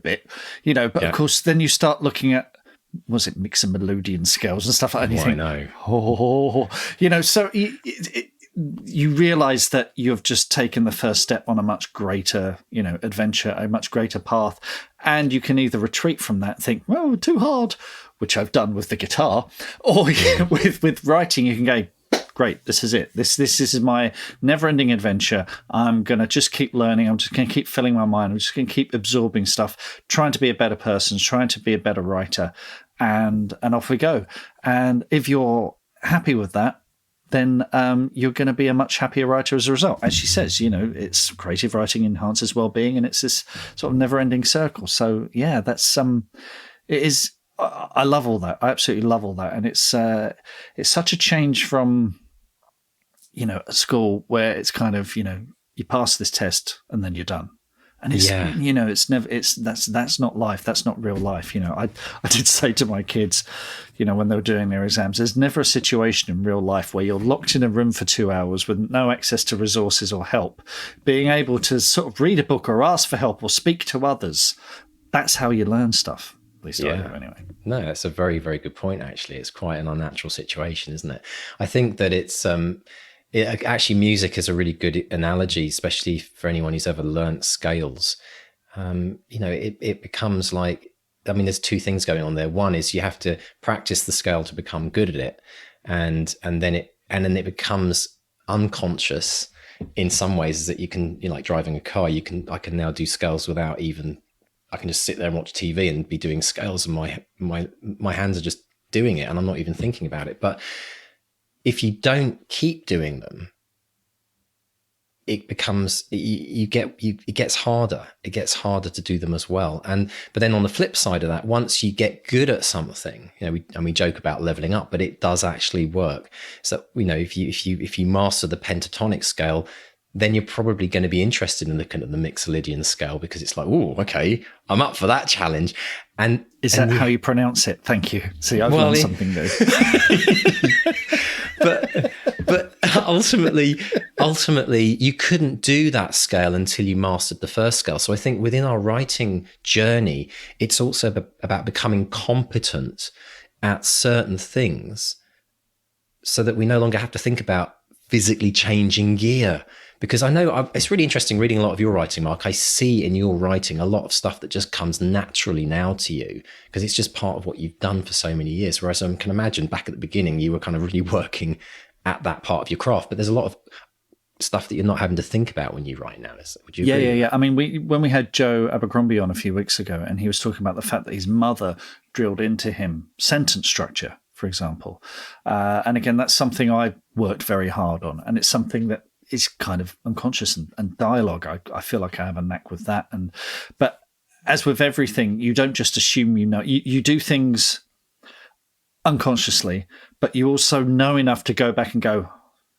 bit, but of course then you start looking at, was it mixomelodian scales and stuff like that? I know. So you realize that you've just taken the first step on a much greater, adventure, a much greater path. And you can either retreat from that, think, well, too hard, which I've done with the guitar, or with writing, you can go, great, this is it. This is my never-ending adventure. I'm going to just keep learning. I'm just going to keep filling my mind. I'm just going to keep absorbing stuff, trying to be a better person, trying to be a better writer, and off we go. And if you're happy with that, then you're going to be a much happier writer as a result. As she says, it's creative writing enhances well-being, and it's this sort of never-ending circle. So yeah, that's it is. I love all that. I absolutely love all that, and it's such a change from at school where it's kind of you pass this test and then you're done. And it's that's not life. That's not real life. I did say to my kids, when they were doing their exams, there's never a situation in real life where you're locked in a room for 2 hours with no access to resources or help. Being able to sort of read a book or ask for help or speak to others, that's how you learn stuff. At least I do anyway. No, that's a very, very good point, actually. It's quite an unnatural situation, isn't it? I think that it's actually, music is a really good analogy, especially for anyone who's ever learnt scales. It becomes like, there's 2 things going on there. One is you have to practice the scale to become good at it, and then it becomes unconscious. in some ways is that you can, like driving a car, I can now do scales without even, I can just sit there and watch TV and be doing scales, and my hands are just doing it, and I'm not even thinking about it. But if you don't keep doing them, it becomes, it gets harder. It gets harder to do them as well. But then on the flip side of that, once you get good at something, we joke about leveling up, but it does actually work. So, if you master the pentatonic scale, then you're probably going to be interested in looking at the Mixolydian scale, because it's like, oh, okay, I'm up for that challenge. And is that how you pronounce it? Thank you. See, I've learned something new. but ultimately, you couldn't do that scale until you mastered the first scale. So I think within our writing journey, it's also about becoming competent at certain things, so that we no longer have to think about physically changing gear. Because I know it's really interesting reading a lot of your writing, Mark. I see in your writing a lot of stuff that just comes naturally now to you, because it's just part of what you've done for so many years. Whereas I can imagine back at the beginning, you were kind of really working at that part of your craft. But there's a lot of stuff that you're not having to think about when you write now. Would you agree? Yeah. I mean, when we had Joe Abercrombie on a few weeks ago, and he was talking about the fact that his mother drilled into him sentence structure, for example. And again, that's something I worked very hard on. And it's something that is kind of unconscious, and dialogue. I feel like I have a knack with that. But as with everything, you don't just assume you do things unconsciously, but you also know enough to go back and go,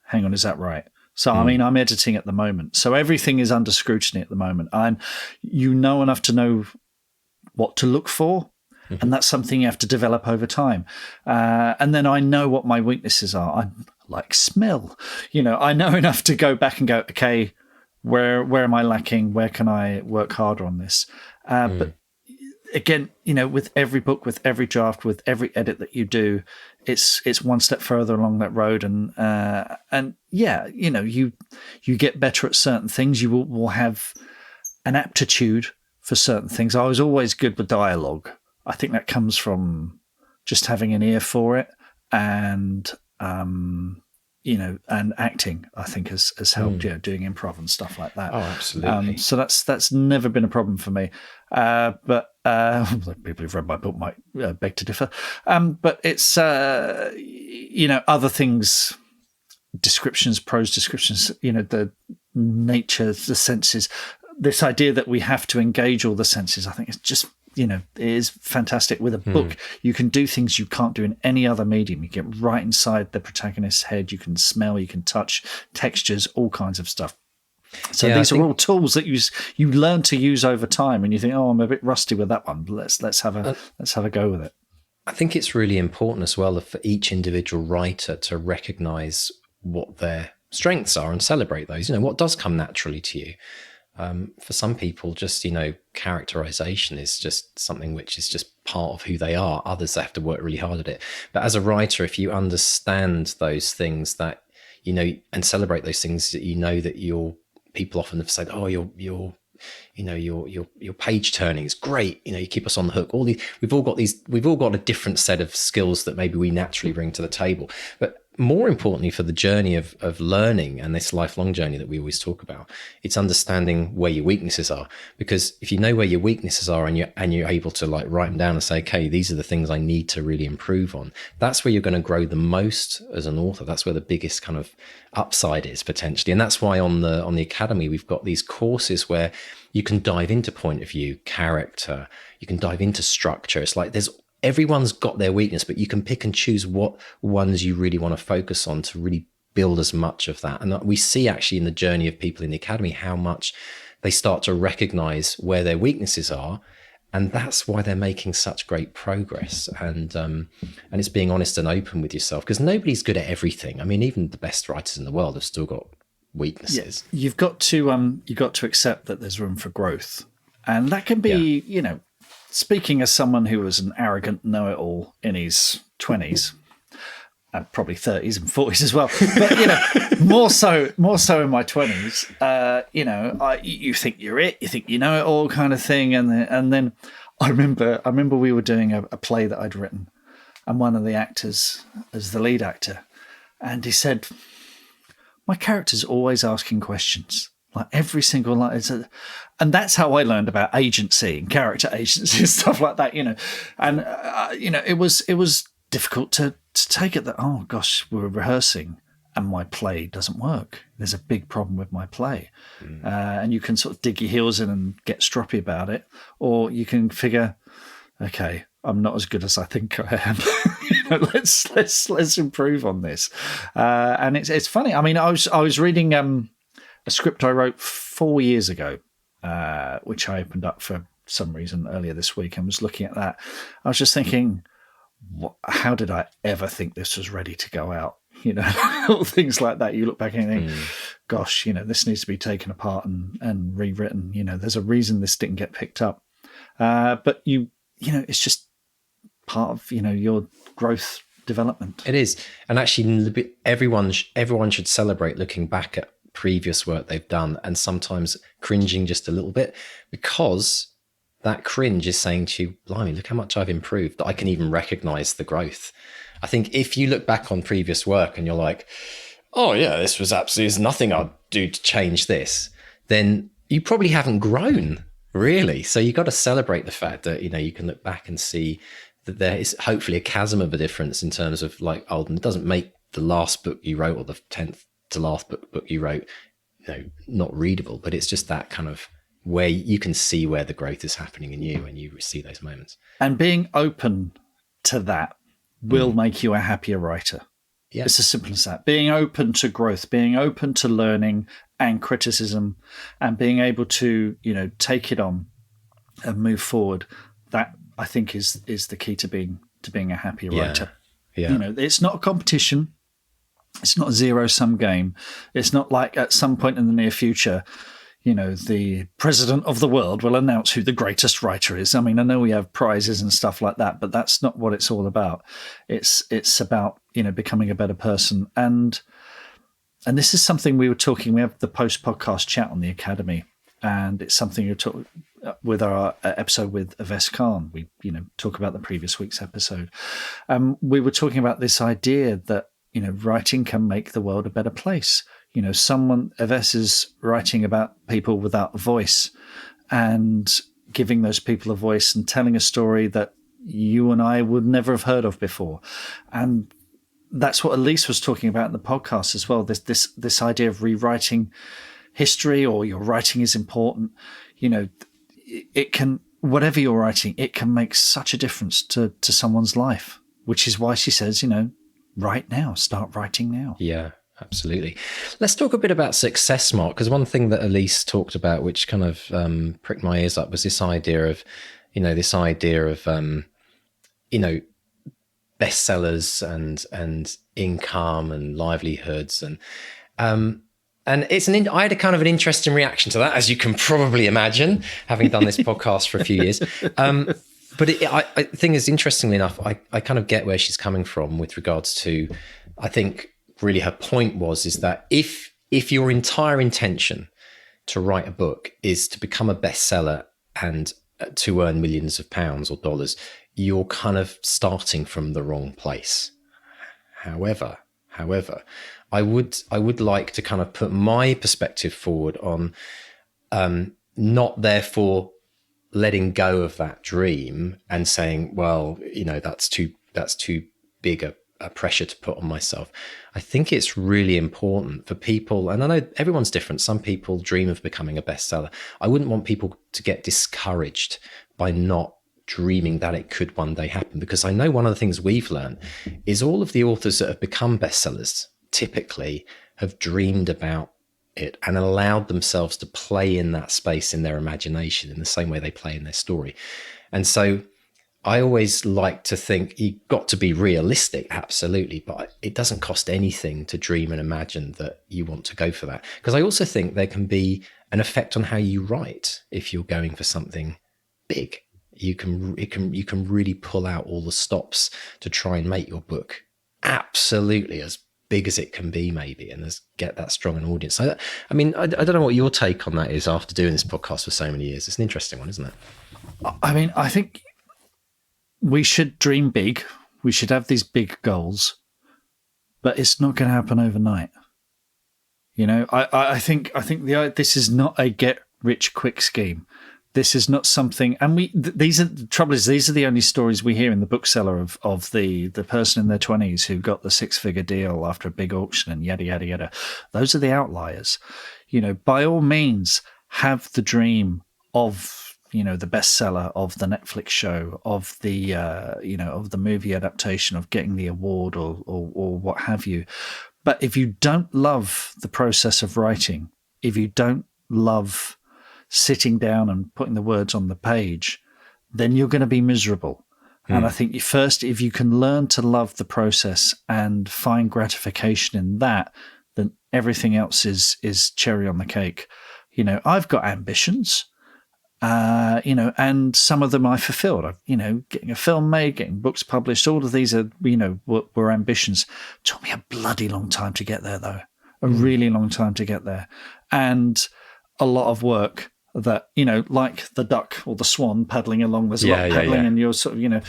hang on, is that right? So, I mean, I'm editing at the moment, so everything is under scrutiny at the moment. You know enough to know what to look for, and that's something you have to develop over time. And then I know what my weaknesses are. I like smell. I know enough to go back and go, okay, where am I lacking? Where can I work harder on this? But again, with every book, with every draft, with every edit that you do, it's one step further along that road. And yeah, you get better at certain things. You will have an aptitude for certain things. I was always good with dialogue. I think that comes from just having an ear for it, and and acting, I think has helped. Doing improv and stuff like that. Oh, absolutely. So that's never been a problem for me. But people who've read my book might beg to differ. But it's other things, descriptions, prose descriptions. The nature, the senses. This idea that we have to engage all the senses, I think it's just. It is fantastic. With a book, you can do things you can't do in any other medium. You get right inside the protagonist's head. You can smell, you can touch, textures, all kinds of stuff. So these are all tools that you learn to use over time. And you think, oh, I'm a bit rusty with that one. Let's have a go with it. I think it's really important as well for each individual writer to recognize what their strengths are and celebrate those. What does come naturally to you. For some people, just, characterization is just something which is just part of who they are. Others have to work really hard at it. But as a writer, if you understand those things that, and celebrate those things that that your people often have said, oh, your page turning is great. You keep us on the hook. We've all got a different set of skills that maybe we naturally bring to the table. But more importantly, for the journey of learning and this lifelong journey that we always talk about, it's understanding where your weaknesses are. Because if you know where your weaknesses are and you're able to write them down and say, okay, these are the things I need to really improve on, that's where you're going to grow the most as an author. That's where the biggest kind of upside is potentially. And that's why on the Academy, we've got these courses where you can dive into point of view, character, you can dive into structure. It's like everyone's got their weakness, but you can pick and choose what ones you really want to focus on to really build as much of that. And we see actually in the journey of people in the Academy how much they start to recognize where their weaknesses are. And that's why they're making such great progress. And it's being honest and open with yourself, because nobody's good at everything. I mean, even the best writers in the world have still got weaknesses. Yeah, you've got to accept that there's room for growth. And that can be, speaking as someone who was an arrogant know-it-all in his 20s, and probably 30s and 40s as well, but more so in my 20s, you think you're it, you think you know it all, kind of thing, and then I remember we were doing a play that I'd written, and one of the actors as the lead actor, and he said, my character's always asking questions. Like every single line, and that's how I learned about agency and character agency and stuff like that, And it was difficult to take it that, oh gosh, we're rehearsing and my play doesn't work. There's a big problem with my play, and you can sort of dig your heels in and get stroppy about it, or you can figure, okay, I'm not as good as I think I am. Let's improve on this. And it's funny. I mean, I was reading a script I wrote 4 years ago, which I opened up for some reason earlier this week and was looking at that. I was just thinking, how did I ever think this was ready to go out? All things like that. You look back and you think, gosh, this needs to be taken apart and rewritten. There's a reason this didn't get picked up. But it's just part of, your growth development. It is. And actually, everyone should celebrate looking back at previous work they've done and sometimes cringing just a little bit, because that cringe is saying to you, blimey, look how much I've improved, that I can even recognize the growth. I think if you look back on previous work and you're like, oh yeah, there's nothing I'd do to change this, then you probably haven't grown really. So you got to celebrate the fact that, you can look back and see that there is hopefully a chasm of a difference in terms of like, it doesn't make the last book you wrote or the 10th to last book you wrote, not readable, but it's just that kind of where you can see where the growth is happening in you and you see those moments. And being open to that will make you a happier writer. Yeah. It's as simple as that. Being open to growth, being open to learning and criticism, and being able to, take it on and move forward. That I think is the key to being a happier writer. Yeah. It's not a competition. It's not a zero-sum game. It's not like at some point in the near future, the president of the world will announce who the greatest writer is. I mean, I know we have prizes and stuff like that, but that's not what it's all about. It's about, becoming a better person. And this is something we have the post-podcast chat on the Academy, and it's something you talk with our episode with Aves Khan. We, talk about the previous week's episode. We were talking about this idea that, writing can make the world a better place. Aves is writing about people without a voice and giving those people a voice and telling a story that you and I would never have heard of before. And that's what Elise was talking about in the podcast as well. This idea of rewriting history, or your writing is important. It can, whatever you're writing, it can make such a difference to someone's life, which is why she says, write now, start writing now. Yeah, absolutely. Let's talk a bit about success, Mark, because one thing that Elise talked about, which kind of pricked my ears up, was this idea of, bestsellers and income and livelihoods and I had a kind of an interesting reaction to that, as you can probably imagine, having done this podcast for a few years. But I think is interestingly enough, I kind of get where she's coming from with regards to, I think really her point is that if your entire intention to write a book is to become a bestseller and to earn millions of pounds or dollars, you're kind of starting from the wrong place. However, I would like to kind of put my perspective forward on not therefore letting go of that dream and saying, well, that's too big a pressure to put on myself. I think it's really important for people, and I know everyone's different. Some people dream of becoming a bestseller. I wouldn't want people to get discouraged by not dreaming that it could one day happen, because I know one of the things we've learned is all of the authors that have become bestsellers typically have dreamed about it and allowed themselves to play in that space in their imagination in the same way they play in their story. And so I always like to think you've got to be realistic, absolutely, but it doesn't cost anything to dream and imagine that you want to go for that. Because I also think there can be an effect on how you write if you're going for something big. You can really pull out all the stops to try and make your book absolutely as big as it can be, maybe, and get that strong an audience. So, I mean, I don't know what your take on that is after doing this podcast for so many years. It's an interesting one, isn't it? I mean, I think we should dream big. We should have these big goals, but it's not going to happen overnight. I think this is not a get rich quick scheme. This is not something, and the trouble is these are the only stories we hear in the bookseller of the person in their 20s who got the 6-figure deal after a big auction and yada yada yada. Those are the outliers. By all means, have the dream of the bestseller, of the Netflix show, of the of the movie adaptation, of getting the award or what have you. But if you don't love the process of writing, if you don't love sitting down and putting the words on the page, then you're going to be miserable. And I think if you can learn to love the process and find gratification in that, then everything else is cherry on the cake. I've got ambitions, and some of them I fulfilled. Getting a film made, getting books published, all of these are, were ambitions. It took me a bloody long time to get there, though. A really long time to get there. And a lot of work that, like the duck or the swan paddling along, there's a lot of paddling and you're sort of,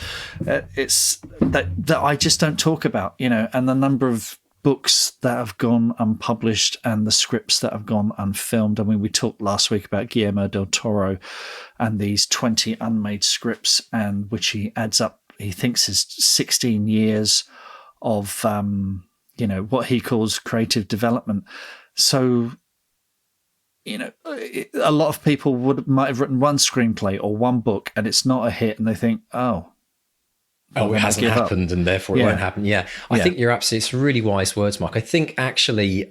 it's that I just don't talk about, and the number of books that have gone unpublished and the scripts that have gone unfilmed. I mean, we talked last week about Guillermo del Toro and these 20 unmade scripts, and which he adds up, he thinks is 16 years of, what he calls creative development. So, a lot of people might have written one screenplay or one book and it's not a hit, and they think, it hasn't happened and therefore it won't happen. Yeah, I think you're absolutely, it's really wise words, Mark. I think actually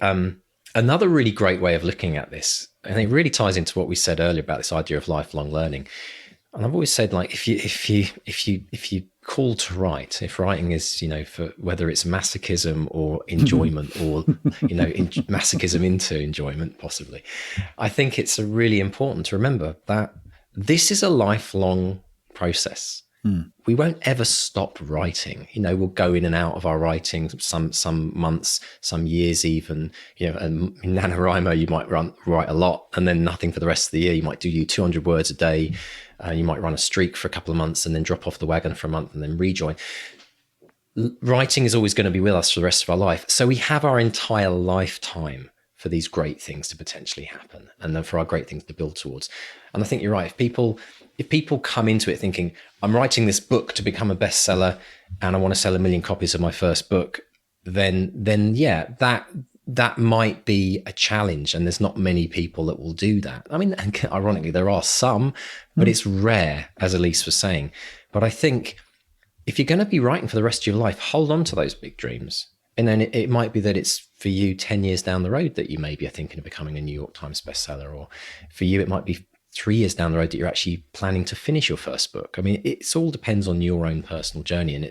another really great way of looking at this, and it really ties into what we said earlier about this idea of lifelong learning. And I've always said, like, if you call to write, if writing is, for whether it's masochism or enjoyment or, masochism into enjoyment, possibly, I think it's really important to remember that this is a lifelong process. We won't ever stop writing. We'll go in and out of our writing, some months, some years even. And in NaNoWriMo, you might write a lot and then nothing for the rest of the year. You might do 200 words a day. You might run a streak for a couple of months and then drop off the wagon for a month and then rejoin. Writing is always going to be with us for the rest of our life. So we have our entire lifetime for these great things to potentially happen, and then for our great things to build towards. And I think you're right. If people come into it thinking, I'm writing this book to become a bestseller and I want to sell 1 million copies of my first book, then that might be a challenge. And there's not many people that will do that. I mean, ironically, there are some, but it's rare, as Elise was saying. But I think if you're going to be writing for the rest of your life, hold on to those big dreams. And then it might be that it's for you 10 years down the road that you maybe are thinking of becoming a New York Times bestseller, or for you, it might be 3 years down the road that you're actually planning to finish your first book. I mean, it's all depends on your own personal journey, and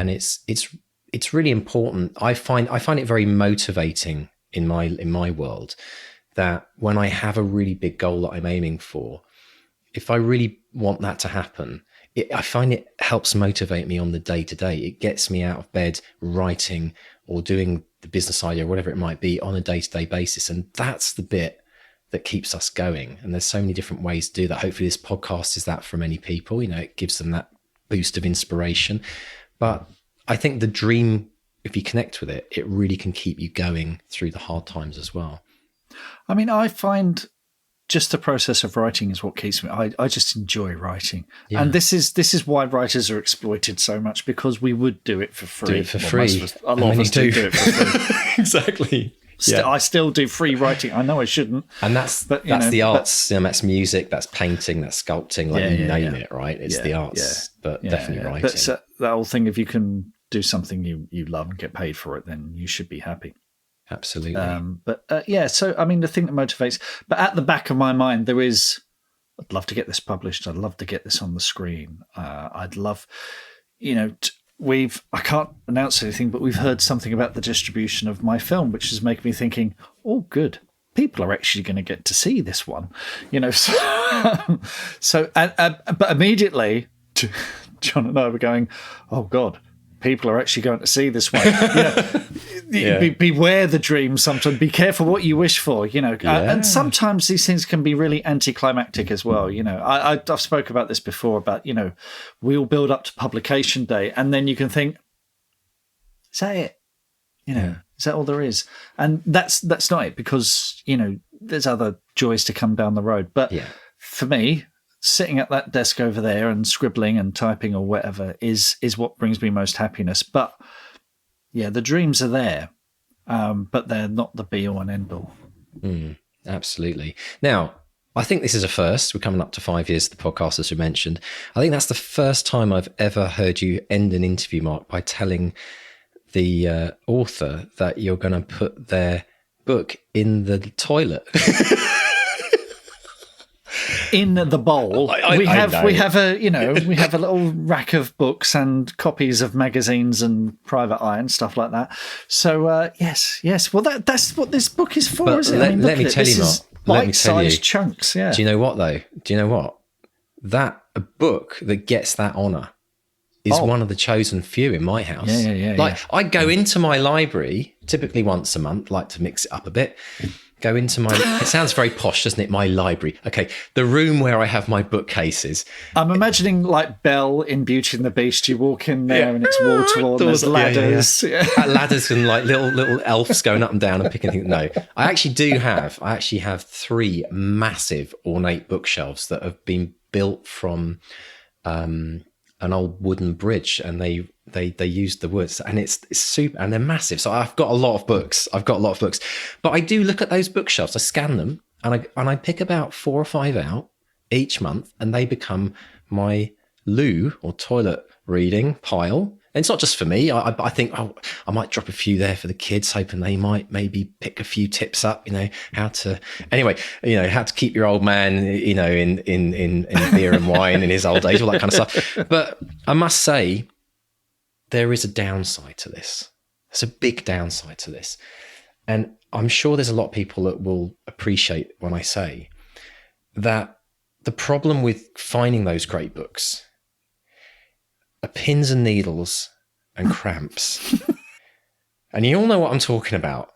it's really important. I find it very motivating in my world that when I have a really big goal that I'm aiming for, if I really want that to happen, I find it helps motivate me on the day to day. It gets me out of bed writing or doing the business idea, or whatever it might be, on a day to day basis, and that's the bit that keeps us going. And there's so many different ways to do that. Hopefully this podcast is that for many people. It gives them that boost of inspiration. But I think the dream, if you connect with it, it really can keep you going through the hard times as well. I mean, I find just the process of writing is what keeps me. I just enjoy writing. Yeah. And this is why writers are exploited so much, because we would do it for free. Do it for free. A lot of us do it for free. Exactly. Yeah. I still do free writing. I know I shouldn't. And that's the arts. That's music, that's painting, that's sculpting, name it, right? It's the arts, but definitely writing. But that whole thing, if you can do something you love and get paid for it, then you should be happy. Absolutely. So, I mean, the thing that motivates, but at the back of my mind, there is, I'd love to get this published. I'd love to get this on the screen. I'd love, I can't announce anything, but we've heard something about the distribution of my film, which is making me thinking, oh, good. People are actually going to get to see this one, but immediately John and I were going, oh God, people are actually going to see this one. Beware the dream sometimes. Be careful what you wish for, and sometimes these things can be really anticlimactic as well. I've spoke about this before about, we all build up to publication day and then you can think, is that it? Is that all there is? And that's not it, because, there's other joys to come down the road. But for me, sitting at that desk over there and scribbling and typing or whatever is what brings me most happiness. But yeah, the dreams are there, but they're not the be all and end all. Absolutely. Now, I think this is a first. We're coming up to 5 years of the podcast, as we mentioned. I think that's the first time I've ever heard you end an interview, Mark, by telling the author that you're going to put their book in the toilet. In the bowl. We have a little rack of books and copies of magazines and Private Eye and stuff like that. So yes. Well, that's what this book is for, but isn't it? Let me tell you, Mark. Bite-sized chunks. Yeah. Do you know what though? That a book that gets that honour is one of the chosen few in my house. Yeah. I go into my library typically once a month, like to mix it up a bit. Go into my, it sounds very posh, doesn't it? My library. Okay. The room where I have my bookcases. I'm imagining like Belle in Beauty and the Beast. You walk in there and it's wall to wall. There's ladders. Ladders and like little elves going up and down and picking things. No, I actually have 3 massive ornate bookshelves that have been built from an old wooden bridge, and they used the woods, and it's super, and they're massive. So I've got a lot of books. But I do look at those bookshelves. I scan them, and I pick about 4 or 5 out each month, and they become my loo or toilet reading pile. And it's not just for me. I think I might drop a few there for the kids, hoping they might maybe pick a few tips up. How to keep your old man, in beer and wine in his old age, all that kind of stuff. But I must say, there is a downside to this. There's a big downside to this, and I'm sure there's a lot of people that will appreciate when I say that the problem with finding those great books are pins and needles and cramps. And you all know what I'm talking about.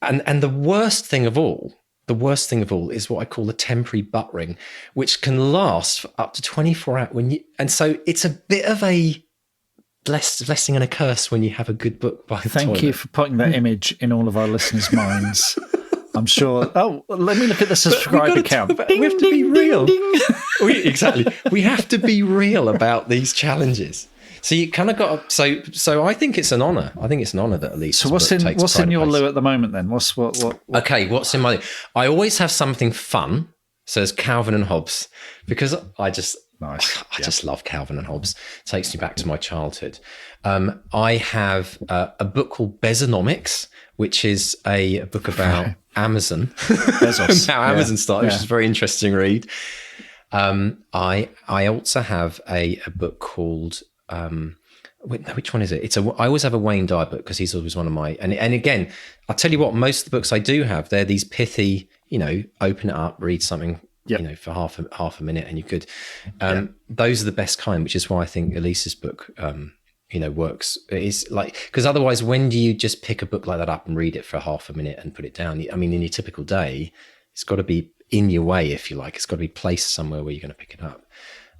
And the worst thing of all is what I call the temporary butt ring, which can last for up to 24 hours. And so it's a bit of a blessing and a curse when you have a good book by the toilet. Thank you for putting that image in all of our listeners' minds. I'm sure. Oh, let me look at the subscriber count. We have to be real. Exactly. We have to be real about these challenges. So you kind of got to, so I think it's an honour. I think it's an honour that Elise. So what's in your loo at the moment then? What? Okay, what's in my loo? I always have something fun. So there's Calvin and Hobbes, because I just love Calvin and Hobbes. It takes me back to my childhood. I have a book called Bezonomics, which is a book about Amazon, Bezos. How Amazon started, which is a very interesting read. I also have a book called which one is it? I always have a Wayne Dyer book, because he's always one of my, and again, I'll tell you what, most of the books I do have, they're these pithy, open it up, read something, for half a minute, and you could, those are the best kind, which is why I think Elise's book, works. It is like, because otherwise, when do you just pick a book like that up and read it for half a minute and put it down? I mean, in your typical day, it's got to be in your way, if you like. It's got to be placed somewhere where you're going to pick it up.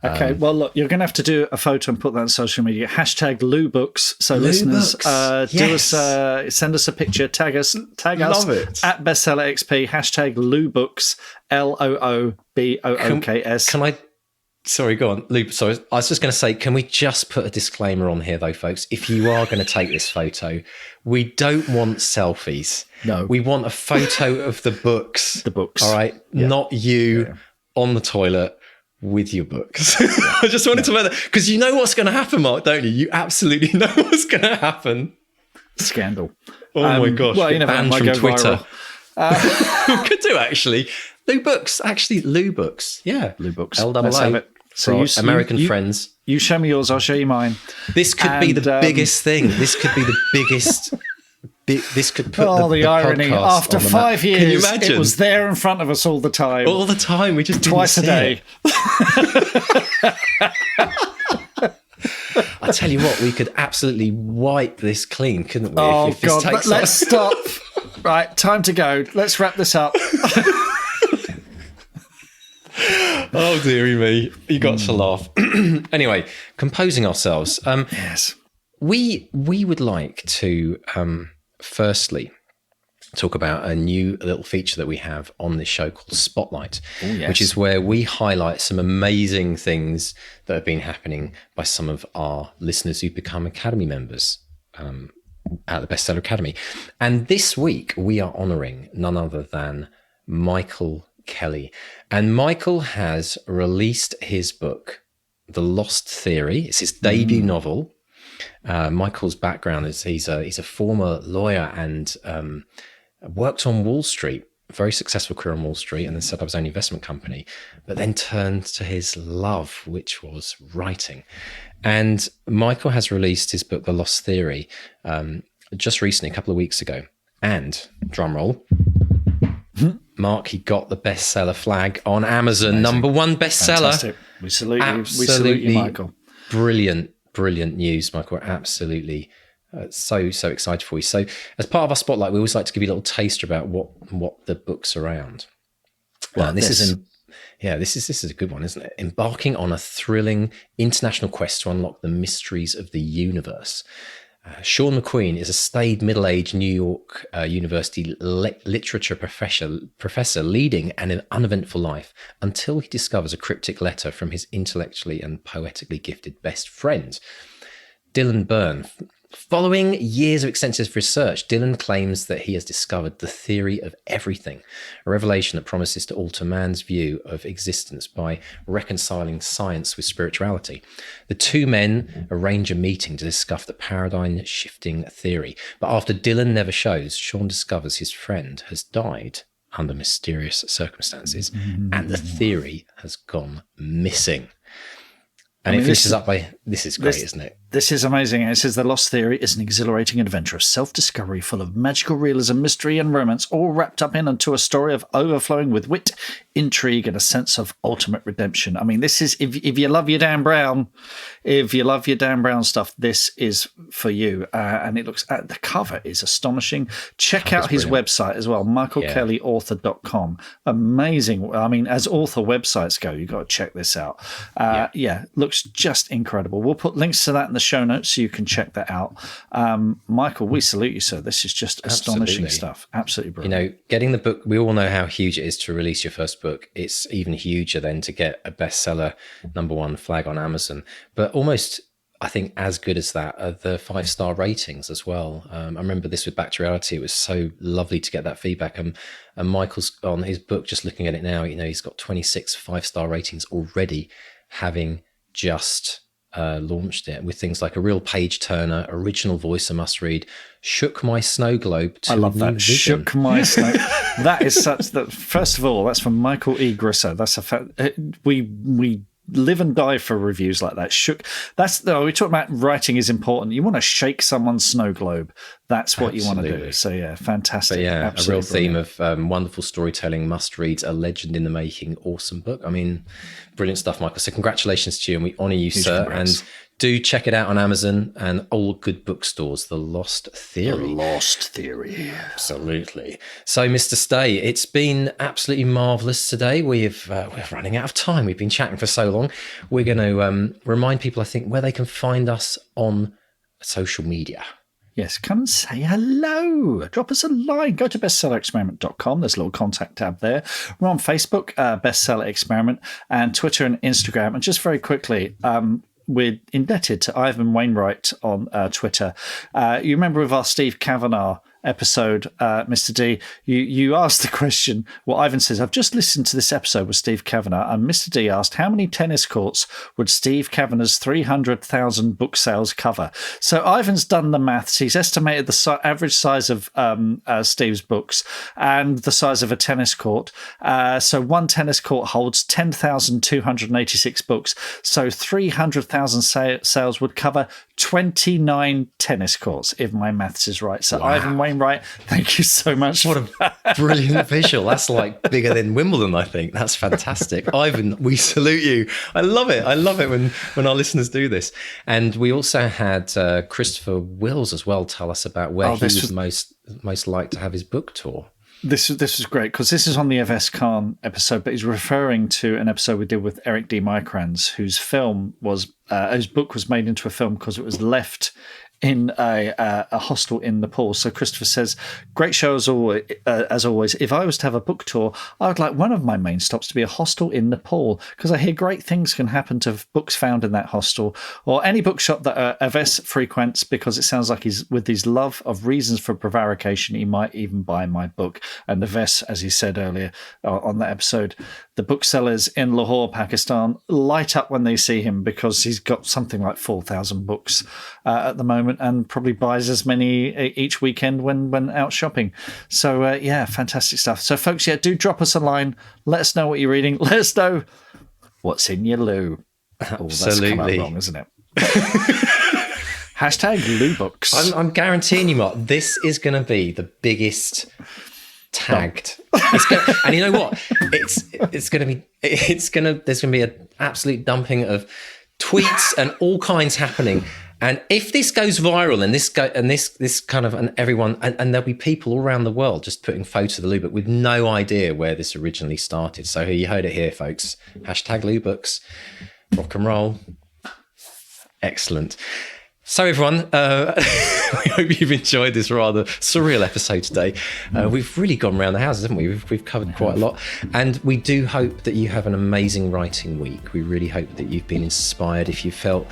Okay, well, look, you're going to have to do a photo and put that on social media. #LooBooks. So listeners, send us a picture, tag us at BestsellerXP, #LooBooks, LOOBOOKS. Can I? Sorry, go on, Lou. Sorry, I was just going to say, can we just put a disclaimer on here, though, folks? If you are going to take this photo, we don't want selfies. No, we want a photo of the books. The books, all right, not you on the toilet with your books. I just wanted to know that, because you know what's going to happen, Mark, don't you? You absolutely know what's going to happen. Scandal. Oh my gosh. Well, you never banned from Twitter. We could do, actually. LooBooks. Yeah. LooBooks. LOO. So American friends. You show me yours, I'll show you mine. This could be the biggest thing. This could be the biggest. This could put the irony. After 5 years, can you imagine? It was there in front of us all the time. All the time. We just twice a day. I tell you what, we could absolutely wipe this clean, couldn't we? Oh, God, but let's stop. Right, time to go. Let's wrap this up. Oh, dearie me. You got to laugh. Anyway, composing ourselves. Yes. We would like to firstly talk about a new little feature that we have on this show called Spotlight, which is where we highlight some amazing things that have been happening by some of our listeners who become Academy members at the Bestseller Academy. And this week we are honouring none other than Michael Kelly. And Michael has released his book, The Lost Theory. It's his debut novel. Michael's background is he's a former lawyer and worked on Wall Street, a very successful career on Wall Street, and then set up his own investment company, but then turned to his love, which was writing. And Michael has released his book, The Lost Theory, just recently, a couple of weeks ago. And, drum roll, Mark, he got the bestseller flag on Amazon. Amazing. #1 bestseller. Fantastic. We salute you, Michael. Brilliant news, Michael. We're absolutely so excited for you. So, as part of our Spotlight, we always like to give you a little taster about what the book's around. Well, this is a good one, isn't it? Embarking on a thrilling international quest to unlock the mysteries of the universe. Sean McQueen is a staid middle-aged New York University literature professor leading an uneventful life until he discovers a cryptic letter from his intellectually and poetically gifted best friend, Dylan Byrne. Following years of extensive research, Dylan claims that he has discovered the theory of everything, a revelation that promises to alter man's view of existence by reconciling science with spirituality. The two men arrange a meeting to discuss the paradigm-shifting theory, but after Dylan never shows, Sean discovers his friend has died under mysterious circumstances, and the theory has gone missing. And it finishes up by, this is great, isn't it? This is amazing. It says The Lost Theory is an exhilarating adventure of self-discovery full of magical realism, mystery and romance, all wrapped up into a story of overflowing with wit, intrigue and a sense of ultimate redemption. I mean, this is, if you love your Dan Brown, stuff, this is for you. And it looks, the cover is astonishing. Check out his website as well, michaelkellyauthor.com. Amazing. I mean, as author websites go, you've got to check this out. Looks just incredible. We'll put links to that in the show notes so you can check that out. Michael, we salute you, sir. This is just astonishing stuff. Absolutely brilliant. You know, getting the book, we all know how huge it is to release your first book. It's even huger then to get a bestseller #1 flag on Amazon. But almost, I think, as good as that are the 5-star ratings as well. I remember this with Back to Reality. It was so lovely to get that feedback. And Michael's on his book, just looking at it now, you know, he's got 26 5-star ratings already, having just launched it, with things like a real page turner, original voice, a must read, shook my snow globe to I love that. vision. Shook my snow. That is such that. First of all, that's from Michael E. Grisser. That's a fact. We live and die for reviews like that. We talk about writing is important. You want to shake someone's snow globe. That's what you want to do. So yeah, fantastic. But yeah, absolutely a real theme of wonderful storytelling, must reads, a legend in the making, awesome book. I mean, brilliant stuff, Michael. So congratulations to you, and we honour you, sir. Congrats. And do check it out on Amazon and all good bookstores. The Lost Theory. The Lost Theory. Absolutely. So, Mr. Stay, it's been absolutely marvellous today. We're running out of time. We've been chatting for so long. We're going to remind people, I think, where they can find us on social media. Yes, come and say hello. Drop us a line. Go to bestsellerexperiment.com. There's a little contact tab there. We're on Facebook, Bestseller Experiment, and Twitter and Instagram. And just very quickly, we're indebted to Ivan Wainwright on Twitter. You remember with our Steve Kavanagh episode, Mr. D, you asked the question. Well, Ivan says, I've just listened to this episode with Steve Kavanagh, and Mr. D asked, how many tennis courts would Steve Kavanagh's 300,000 book sales cover? So Ivan's done the maths. He's estimated the average size of Steve's books and the size of a tennis court. So one tennis court holds 10,286 books. So 300,000 sales would cover 29 tennis courts, if my maths is right. So wow. Ivan Wainwright, thank you so much. What a brilliant visual. That's like bigger than Wimbledon, I think. That's fantastic. Ivan, we salute you. I love it. I love it when our listeners do this. And we also had Christopher Wills as well tell us about where he was most like to have his book tour. This was great because this is on the F.S. Khan episode, but he's referring to an episode we did with Eric D. Micrans, whose book was made into a film because it was left in a hostel in Nepal. So Christopher says, great show as always. If I was to have a book tour, I would like one of my main stops to be a hostel in Nepal, because I hear great things can happen to books found in that hostel, or any bookshop that Aves frequents, because it sounds like with his love of reasons for prevarication, he might even buy my book. And Aves, as he said earlier on that episode, the booksellers in Lahore, Pakistan, light up when they see him, because he's got something like 4,000 books at the moment, and probably buys as many each weekend when out shopping. So yeah, fantastic stuff. So folks, do drop us a line. Let us know what you're reading. Let us know what's in your loo. Absolutely. That's come out wrong, isn't it? Hashtag loo books. I'm guaranteeing you, Mark, this is going to be the biggest tagged. And you know what? There's going to be an absolute dumping of tweets and all kinds happening. And if this goes viral and everyone, and there'll be people all around the world just putting photos of the loo book with no idea where this originally started. So you heard it here, folks. Hashtag loo books. Rock and roll. Excellent. So everyone, we hope you've enjoyed this rather surreal episode today. We've really gone around the houses, haven't we? We've covered quite a lot. And we do hope that you have an amazing writing week. We really hope that you've been inspired. If you felt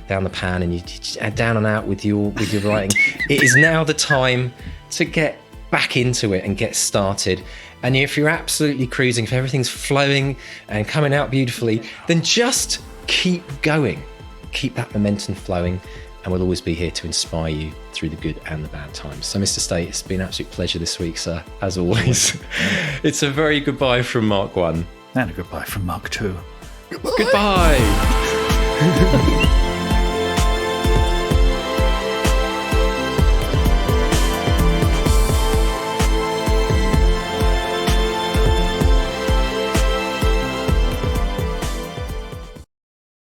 down the pan and you're down and out with your writing, it is now the time to get back into it and get started. And if you're absolutely cruising, if everything's flowing and coming out beautifully, then just keep going. Keep that momentum flowing. And we'll always be here to inspire you through the good and the bad times. So, Mr. State, it's been an absolute pleasure this week, sir, as always. It's a very goodbye from Mark 1. And a goodbye from Mark 2. Goodbye.